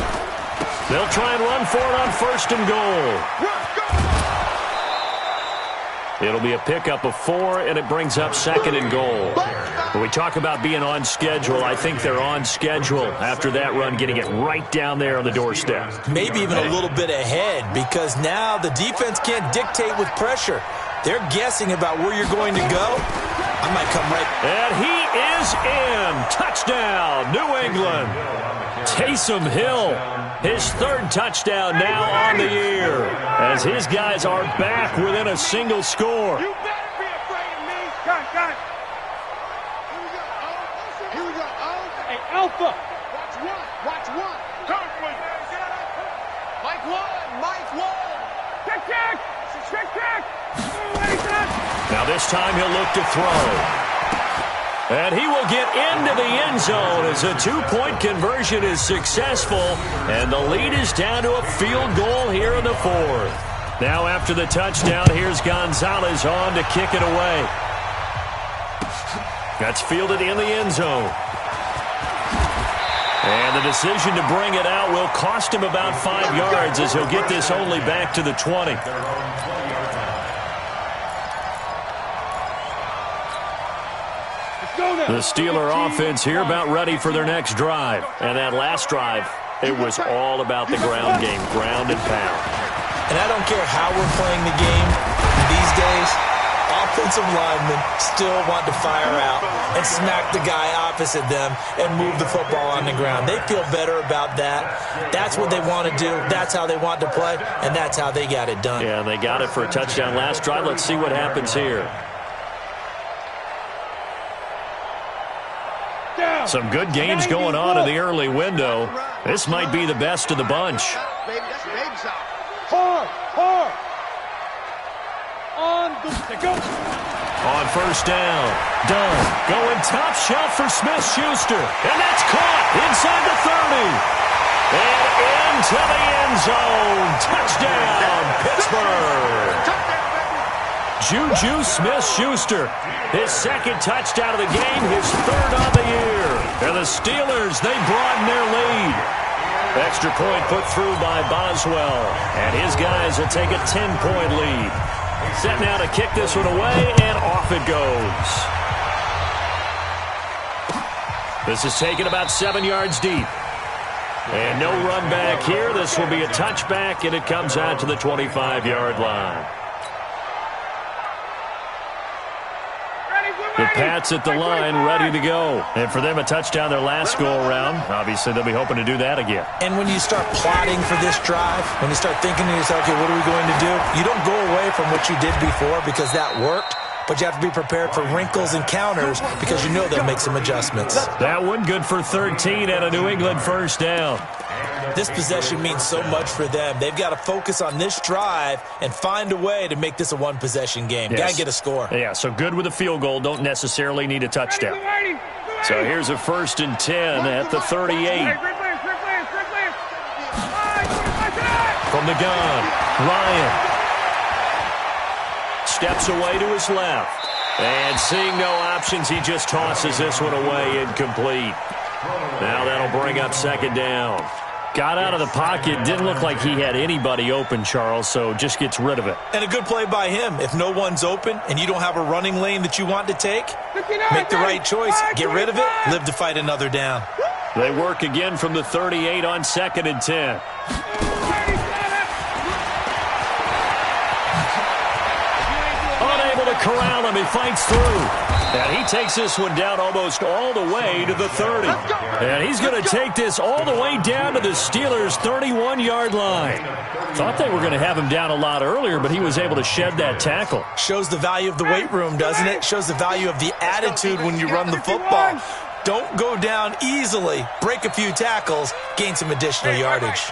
[SPEAKER 2] They'll try and run for it on 1st and goal. It'll be a pickup of 4, and it brings up 2nd and goal. When we talk about being on schedule, I think they're on schedule after that run, getting it right down there on the doorstep.
[SPEAKER 4] Maybe even a little bit ahead, because now the defense can't dictate with pressure. They're guessing about where you're going to go. I might come right.
[SPEAKER 2] And he is in. Touchdown, New England. Taysom Hill, his 3rd touchdown now on the year, as his guys are back within a single score.
[SPEAKER 3] You better be afraid of me. Got it. Here we go. Hey, Alpha. Watch one. Come, please. Mike one. Check.
[SPEAKER 2] Now this time he'll look to throw. And he will get into the end zone as a 2-point conversion is successful. And the lead is down to a field goal here in the 4th. Now after the touchdown, here's Gonzalez on to kick it away. That's fielded in the end zone. And the decision to bring it out will cost him about 5 yards as he'll get this only back to the 20. The Steeler offense here about ready for their next drive. And that last drive, it was all about the ground game, ground and pound.
[SPEAKER 4] And I don't care how we're playing the game these days, offensive linemen still want to fire out and smack the guy opposite them and move the football on the ground. They feel better about that. That's what they want to do. That's how they want to play, and that's how they got it done.
[SPEAKER 2] Yeah, they got it for a touchdown last drive. Let's see what happens here. Some good games going on in the early window. This might be the best of the bunch.
[SPEAKER 3] Hard.
[SPEAKER 2] On 1st down, Dunn going top shelf for Smith-Schuster. And that's caught inside the 30. And into the end zone. Touchdown, Pittsburgh. Juju Smith-Schuster, his 2nd touchdown of the game, his 3rd on the year. And the Steelers, they broaden their lead. Extra point put through by Boswell. And his guys will take a 10-point lead. Set now to kick this one away, and off it goes. This is taken about 7 yards deep. And no run back here. This will be a touchback, and it comes out to the 25-yard line. The Pats at the line, ready to go. And for them, a touchdown their last go-around. Obviously, they'll be hoping to do that again.
[SPEAKER 4] And when you start plotting for this drive, when you start thinking to yourself, okay, what are we going to do? You don't go away from what you did before because that worked, but you have to be prepared for wrinkles and counters because you know they'll make some adjustments.
[SPEAKER 2] That one good for 13 and a New England 1st down.
[SPEAKER 4] This possession means so much for them. They've got to focus on this drive and find a way to make this a one-possession game.
[SPEAKER 2] Yes.
[SPEAKER 4] Got to get a score.
[SPEAKER 2] Yeah, so good with a field goal. Don't necessarily need a touchdown. So here's a 1st and 10 at the 38. From the gun, Ryan steps away to his left. And seeing no options, he just tosses this one away, incomplete. Now that'll bring up second down. Got out of the pocket. Didn't look like he had anybody open, Charles, so just gets rid of it.
[SPEAKER 4] And a good play by him. If no one's open and you don't have a running lane that you want to take, make the right choice. Get rid of it. Live to fight another down.
[SPEAKER 2] They work again from the 38 on 2nd and 10. Unable to corral him. He fights through. And he takes this one down almost all the way to the 30. And he's going to take this all the way down to the Steelers' 31-yard line. Thought they were going to have him down a lot earlier, but he was able to shed that tackle.
[SPEAKER 4] Shows the value of the weight room, doesn't it? Shows the value of the attitude when you run the football. Don't go down easily. Break a few tackles. Gain some additional yardage.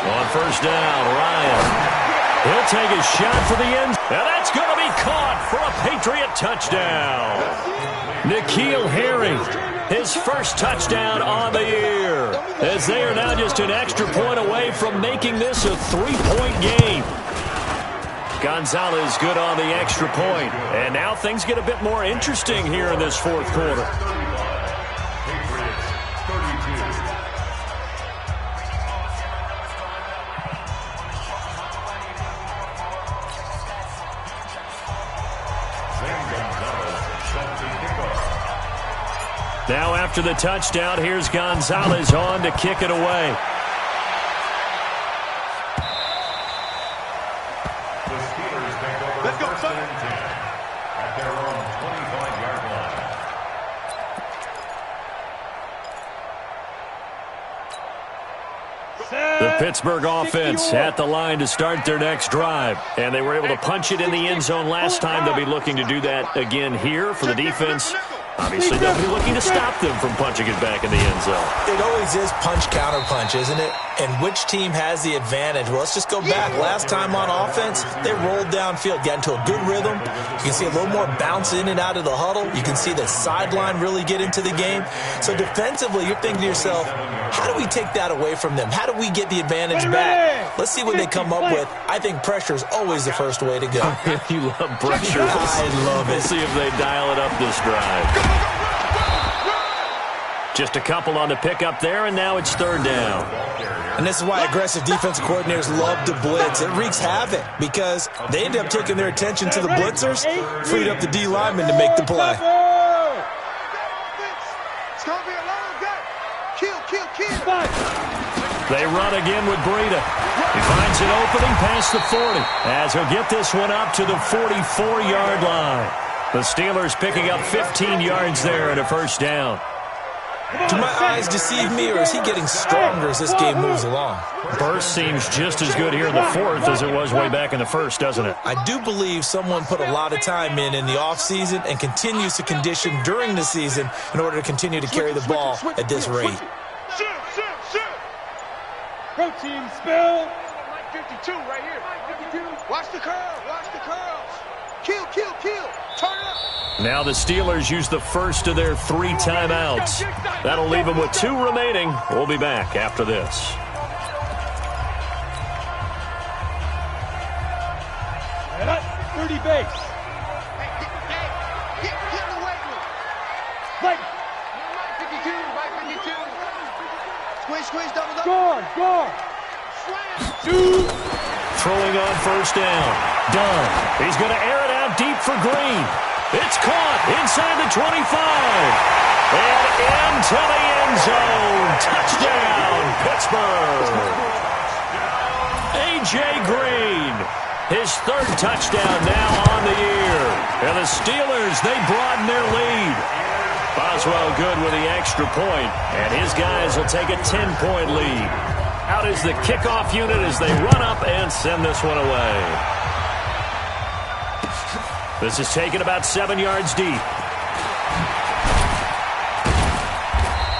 [SPEAKER 2] On first down, Ryan. He'll take a shot for the end. And that's going to be caught for a Patriot touchdown. N'Keal Harry, his first touchdown on the year. As they are now just an extra point away from making this a 3-point game. Gonzalez good on the extra point. And now things get a bit more interesting here in this fourth quarter. Now after the touchdown, here's Gonzalez on to kick it away.
[SPEAKER 5] The Steelers take over first and 10 at their own 25-yard line.
[SPEAKER 2] The Pittsburgh offense at the line to start their next drive. And they were able to punch it in the end zone last time. They'll be looking to do that again here for the defense. Obviously, they'll be looking to stop them from punching it back in the end zone.
[SPEAKER 4] It always is punch-counter-punch, isn't it? And which team has the advantage? Well, let's just go back. Last time on offense, they rolled downfield, got into a good rhythm. You can see a little more bounce in and out of the huddle. You can see the sideline really get into the game. So defensively, you're thinking to yourself, how do we take that away from them? How do we get the advantage back? Let's see what they come up with. I think pressure is always the first way to go.
[SPEAKER 2] You love pressure.
[SPEAKER 4] I love it.
[SPEAKER 2] We'll see if they dial it up this drive. Just a couple on the pickup there, and now it's third down.
[SPEAKER 4] And this is why aggressive defensive coordinators love to blitz. It wreaks havoc because they end up taking their attention to the blitzers, freed up the D lineman to make the play.
[SPEAKER 6] It's going to be a long day. Kill.
[SPEAKER 2] They run again with Breida. He finds an opening past the 40 as he'll get this one up to the 44-yard line. The Steelers picking up 15 yards there at a first down.
[SPEAKER 4] Do my eyes deceive me, or is he getting stronger as this game moves along?
[SPEAKER 2] Burst seems just as good here in the fourth as it was way back in the first, doesn't it?
[SPEAKER 4] I do believe someone put a lot of time in the offseason and continues to condition during the season in order to continue to carry the ball at this rate.
[SPEAKER 6] Shoot.
[SPEAKER 3] Protein spill.
[SPEAKER 6] Mike 52 right here. Watch the curls. Kill. Turn it up.
[SPEAKER 2] Now the Steelers use the first of their 3 timeouts. That'll leave them with 2 remaining. We'll be back after this.
[SPEAKER 3] And up, 30 base.
[SPEAKER 6] Get in the weight room.
[SPEAKER 3] Right.
[SPEAKER 6] Mike 52. Squeeze, double.
[SPEAKER 3] Gone.
[SPEAKER 6] Slam.
[SPEAKER 3] Shoot.
[SPEAKER 2] Throwing on first down. Dunn. He's going to air it out deep for Green. It's caught inside the 25. And into the end zone. Touchdown, Pittsburgh. A.J. Green. His 3rd touchdown now on the year. And the Steelers, they broaden their lead. Boswell good with the extra point. And his guys will take a 10-point lead. Out is the kickoff unit as they run up and send this one away. This is taken about 7 yards deep.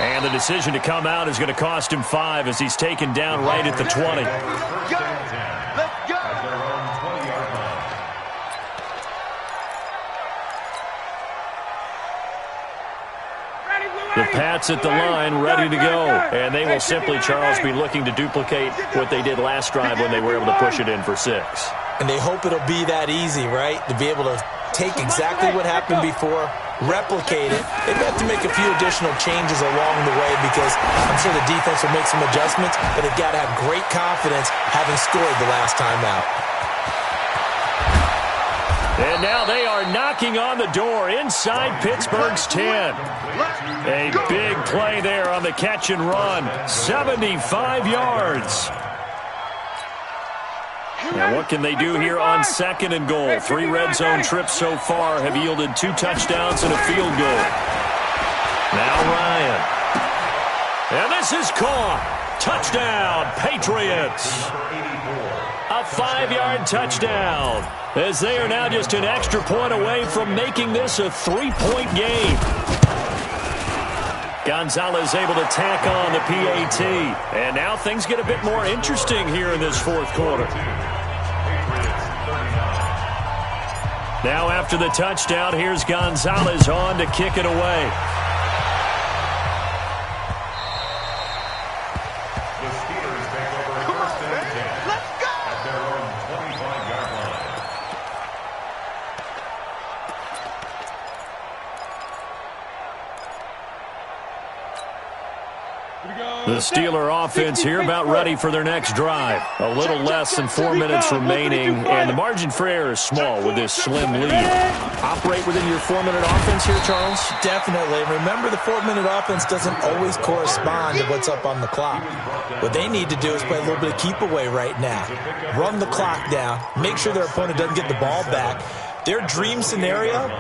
[SPEAKER 2] And the decision to come out is going to cost him 5 as he's taken down right at the 20.
[SPEAKER 6] Let's go.
[SPEAKER 5] At their own 20-yard line.
[SPEAKER 2] The Pats at the line ready to go. And they will simply, Charles, be looking to duplicate what they did last drive when they were able to push it in for 6.
[SPEAKER 4] And they hope it'll be that easy, right? To be able to take exactly what happened before, replicate it. They have to make a few additional changes along the way because I'm sure the defense will make some adjustments, but they've got to have great confidence having scored the last time out.
[SPEAKER 2] And now they are knocking on the door inside Pittsburgh's 10. A big play there on the catch and run. 75 yards. Now what can they do here on 2nd and goal? 3 red zone trips so far have yielded 2 touchdowns and a field goal. Now Ryan. And this is caught. Touchdown, Patriots. A 5-yard touchdown, as they are now just an extra point away from making this a 3-point game. Gonzalez able to tack on the PAT. And now things get a bit more interesting here in this 4th quarter. Now after the touchdown, here's Gonzalez on to kick it away.
[SPEAKER 5] The Steelers take over 1st and 10. Let's go! At their own 25-yard line.
[SPEAKER 2] The Steeler offense here about ready for their next drive. A little less than 4 minutes remaining, and the margin for error is small with this slim lead. Operate within your 4-minute offense here, Charles?
[SPEAKER 4] Definitely. Remember, the 4-minute offense doesn't always correspond to what's up on the clock. What they need to do is play a little bit of keep away right now. Run the clock down. Make sure their opponent doesn't get the ball back. Their dream scenario,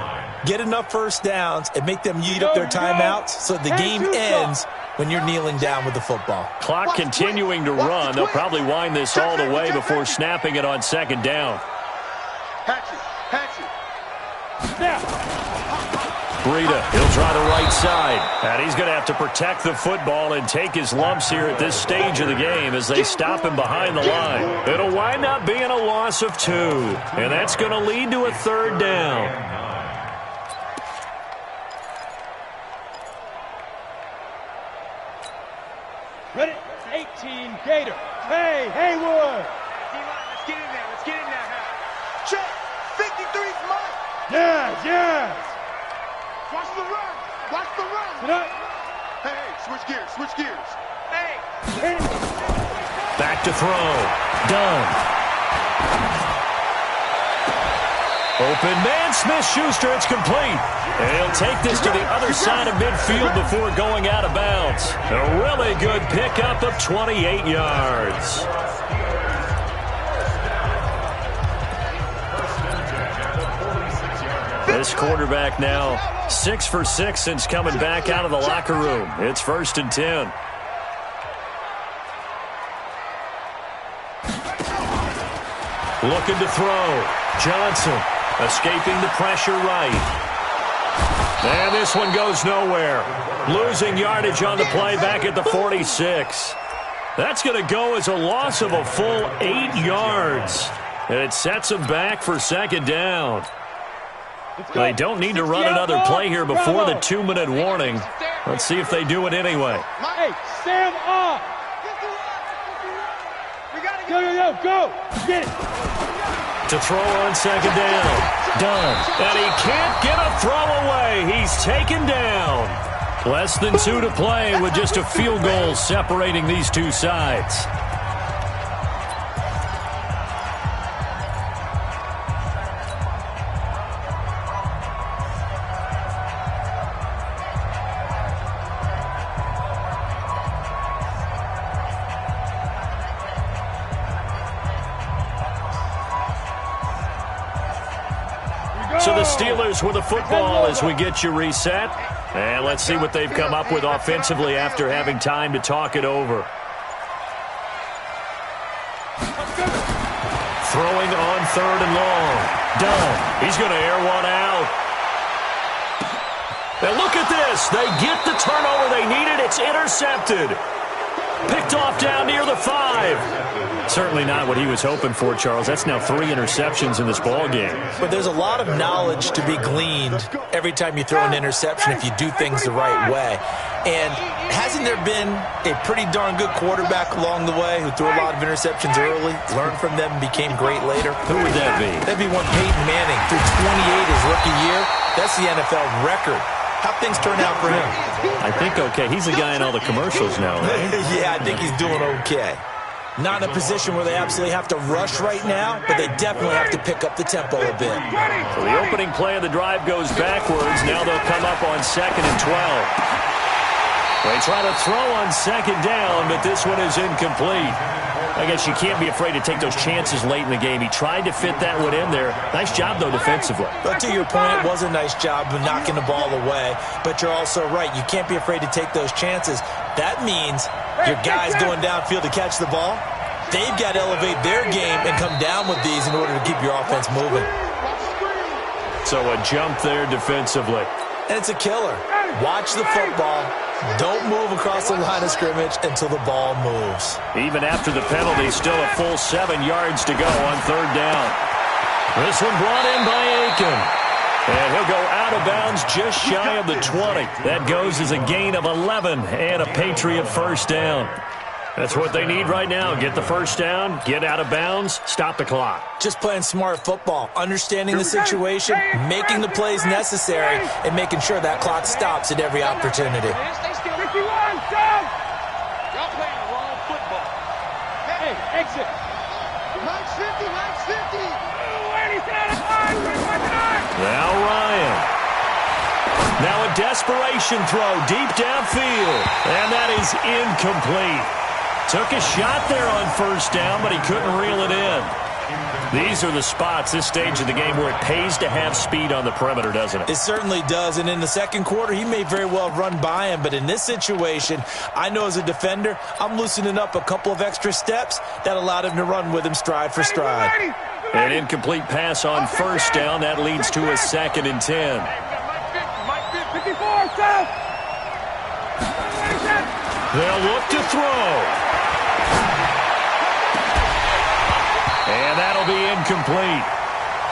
[SPEAKER 4] get enough first downs and make them eat up their timeouts so the game ends when you're kneeling down with the football.
[SPEAKER 2] Clock continuing to run. They'll probably wind this all the way before snapping it on 2nd down. Breida, he'll try the right side. And he's going to have to protect the football and take his lumps here at this stage of the game as they stop him behind the line. It'll wind up being a loss of 2. And that's going to lead to a 3rd down.
[SPEAKER 3] Ready? 18, Gator. Hey, Haywood.
[SPEAKER 6] D-line, let's get in there. Let's get in there. Check. 53's mine.
[SPEAKER 3] Yes.
[SPEAKER 6] Watch the run. Watch the run.
[SPEAKER 3] Tonight.
[SPEAKER 6] Hey, switch gears. Switch gears. Hey.
[SPEAKER 2] Back to throw. Done. Open man, Smith-Schuster, it's complete. And he'll take this to the other side of midfield before going out of bounds. A really good pickup of 28 yards. This quarterback now 6 for 6 since coming back out of the locker room. It's 1st and 10. Looking to throw. Johnson escaping the pressure right. And this one goes nowhere. Losing yardage on the play back at the 46. That's going to go as a loss of a full 8 yards. And it sets them back for 2nd down. They don't need to run another play here before the 2-minute warning. Let's see if they do it anyway.
[SPEAKER 3] Hey, stand up. Go. Get it.
[SPEAKER 2] To throw on 2nd down. Done. And he can't get a throw away. He's taken down. Less than 2 to play with just a field goal separating these two sides. So the Steelers with the football as we get you reset. And let's see what they've come up with offensively after having time to talk it over. Throwing on 3rd and long. Done. He's going to air one out. And look at this. They get the turnover they needed. It's intercepted. Picked off down near the 5. Certainly not what he was hoping for, Charles. That's now 3 interceptions in this ball game.
[SPEAKER 4] But there's a lot of knowledge to be gleaned every time you throw an interception if you do things the right way. And hasn't there been a pretty darn good quarterback along the way who threw a lot of interceptions early, learned from them, and became great later?
[SPEAKER 2] Who would that be?
[SPEAKER 4] That'd be one Peyton Manning. Threw 28 his rookie year. That's the NFL record. How'd things turn out for him?
[SPEAKER 2] I think okay. He's the guy in all the commercials now, right?
[SPEAKER 4] Yeah, I think he's doing okay. Not in a position where they absolutely have to rush right now, but they definitely have to pick up the tempo a bit.
[SPEAKER 2] So the opening play of the drive goes backwards. Now they'll come up on 2nd and 12. They try to throw on 2nd down, but this one is incomplete. I guess you can't be afraid to take those chances late in the game. He tried to fit that one in there. Nice job, though, defensively.
[SPEAKER 4] But to your point, it was a nice job of knocking the ball away. But you're also right. You can't be afraid to take those chances. That means your guys going downfield to catch the ball, they've got to elevate their game and come down with these in order to keep your offense moving.
[SPEAKER 2] So a jump there defensively.
[SPEAKER 4] And it's a killer. Watch the football. Don't move across the line of scrimmage until the ball moves.
[SPEAKER 2] Even after the penalty, still a full 7 yards to go on 3rd down. This one brought in by Aiken. And he'll go out of bounds just shy of the 20. That goes as a gain of 11 and a Patriot first down. That's what they need right now. Get the first down, get out of bounds, stop the clock.
[SPEAKER 4] Just playing smart football, understanding the situation, making the plays necessary, and making sure that clock stops at every opportunity.
[SPEAKER 3] Y'all playing the wrong football. Hey, exit.
[SPEAKER 6] Max 50, Max 50.
[SPEAKER 2] Now Ryan. Now a desperation throw deep downfield. And that is incomplete. Took a shot there on 1st down, but he couldn't reel it in. These are the spots, this stage of the game, where it pays to have speed on the perimeter, doesn't it?
[SPEAKER 4] It certainly does, and in the 2nd quarter, he may very well run by him, but in this situation, I know as a defender, I'm loosening up a couple of extra steps that allowed him to run with him stride for stride.
[SPEAKER 2] An incomplete pass on 1st down. That leads to a 2nd and 10. They'll look to throw. And that'll be incomplete.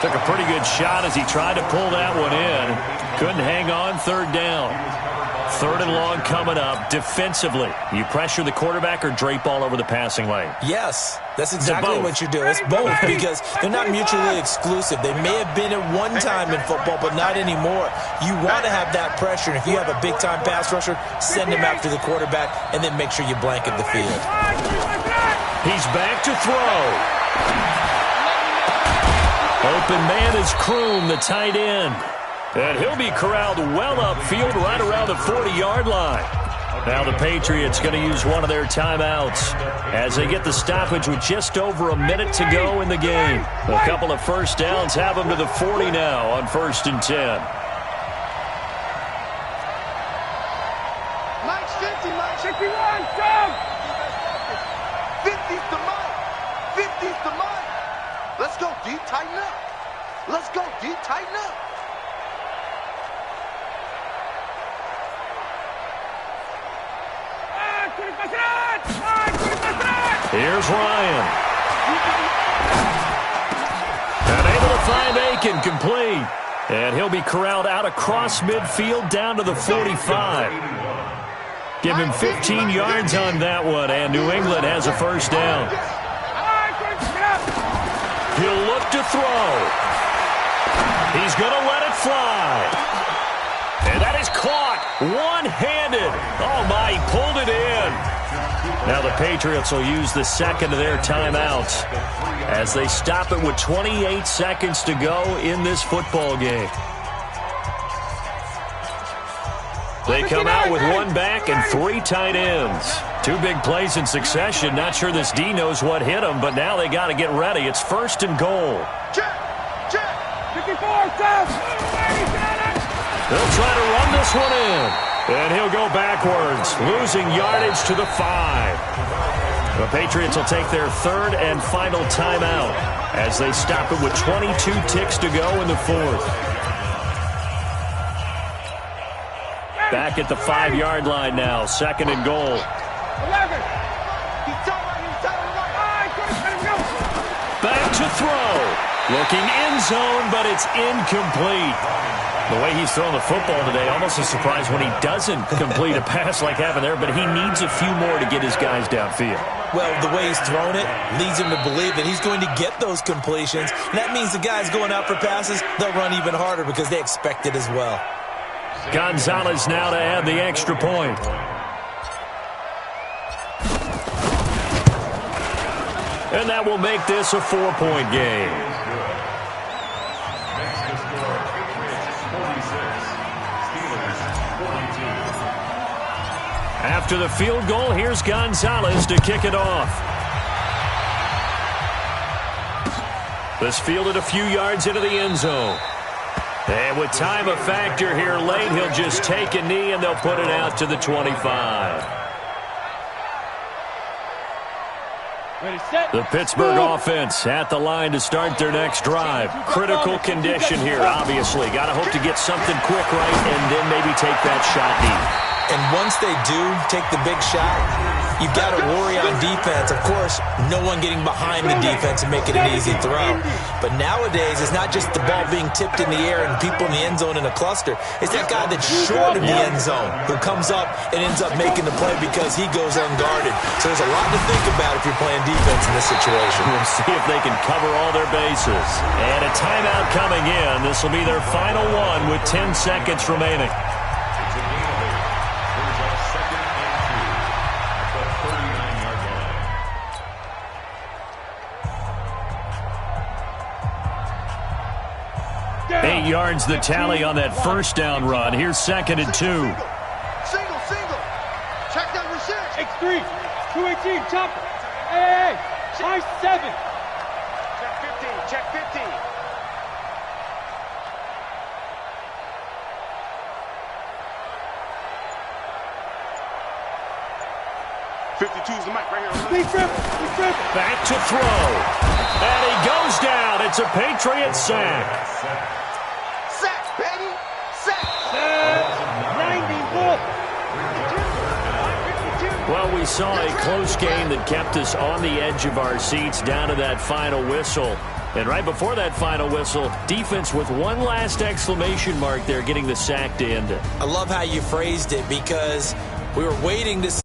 [SPEAKER 2] Took a pretty good shot as he tried to pull that one in. Couldn't hang on 3rd down. 3rd and long coming up. Defensively, you pressure the quarterback or drape all over the passing lane?
[SPEAKER 4] Yes, that's exactly what you do. It's both because they're not mutually exclusive. They may have been at one time in football, but not anymore. You want to have that pressure, and if you have a big-time pass rusher, send him after the quarterback, and then make sure you blanket the field.
[SPEAKER 2] He's back to throw. Open man is Kroom, the tight end. And he'll be corralled well upfield right around the 40-yard line. Now the Patriots going to use one of their timeouts as they get the stoppage with just over a minute to go in the game. A couple of first downs have them to the 40 now on 1st and 10.
[SPEAKER 6] Max 50, Max 51, come! 50's the mark. 50's the mark. Let's go deep, tighten up. Let's go deep, tighten up.
[SPEAKER 2] Here's Ryan. And able to find Aiken complete. And he'll be corralled out across midfield down to the 45. Give him 15 yards on that one, and New England has a first down. He'll look to throw. He's going to let it fly. And that is caught one-handed. Oh, my, he pulled it in. Now the Patriots will use the 2nd of their timeouts as they stop it with 28 seconds to go in this football game. They come out with one back and 3 tight ends. 2 big plays in succession. Not sure this D knows what hit him, but now they got to get ready. It's 1st and goal.
[SPEAKER 6] Check, check.
[SPEAKER 3] 54, stop.
[SPEAKER 2] They'll try to run this one in. And he'll go backwards, losing yardage to the 5. The Patriots will take their 3rd and final timeout as they stop it with 22 ticks to go in the 4th. Back at the 5-yard line now, 2nd and goal.
[SPEAKER 3] 11.
[SPEAKER 2] Back to throw. Looking end zone, but it's incomplete. The way he's throwing the football today, almost a surprise when he doesn't complete a pass like happened there, but he needs a few more to get his guys downfield.
[SPEAKER 4] Well, the way he's thrown it leads him to believe that he's going to get those completions. And that means the guys going out for passes, they'll run even harder because they expect it as well.
[SPEAKER 2] Gonzalez now to add the extra point. And that will make this a 4-point game. After the field goal, here's Gonzalez to kick it off. This fielded a few yards into the end zone. And with time a factor here late, he'll just take a knee and they'll put it out to the 25. The Pittsburgh offense at the line to start their next drive. Critical condition here, obviously. Got to hope to get something quick right and then maybe take that shot deep.
[SPEAKER 4] And once they do take the big shot, you've got to worry on defense. Of course, no one getting behind the defense and making an easy throw. But nowadays, it's not just the ball being tipped in the air and people in the end zone in a cluster. It's that guy that's short of the end zone who comes up and ends up making the play because he goes unguarded. So there's a lot to think about if you're playing defense in this situation.
[SPEAKER 2] We'll see if they can cover all their bases. And a timeout coming in. This will be their final one with 10 seconds remaining. 8 yards the tally on that first down run. Here's 2nd and 2.
[SPEAKER 6] Single. Check number 6.
[SPEAKER 3] X3. 218. Chop. Hey. High 7.
[SPEAKER 7] Check 15. 52's the mic right here.
[SPEAKER 3] Big trip.
[SPEAKER 2] Back to throw. And he goes down. It's a Patriots sack.
[SPEAKER 6] Sack, baby. Sack.
[SPEAKER 3] 94.
[SPEAKER 2] Well, we saw a close game that kept us on the edge of our seats down to that final whistle. And right before that final whistle, defense with one last exclamation mark there getting the sack to end it.
[SPEAKER 4] I love how you phrased it because we were waiting to see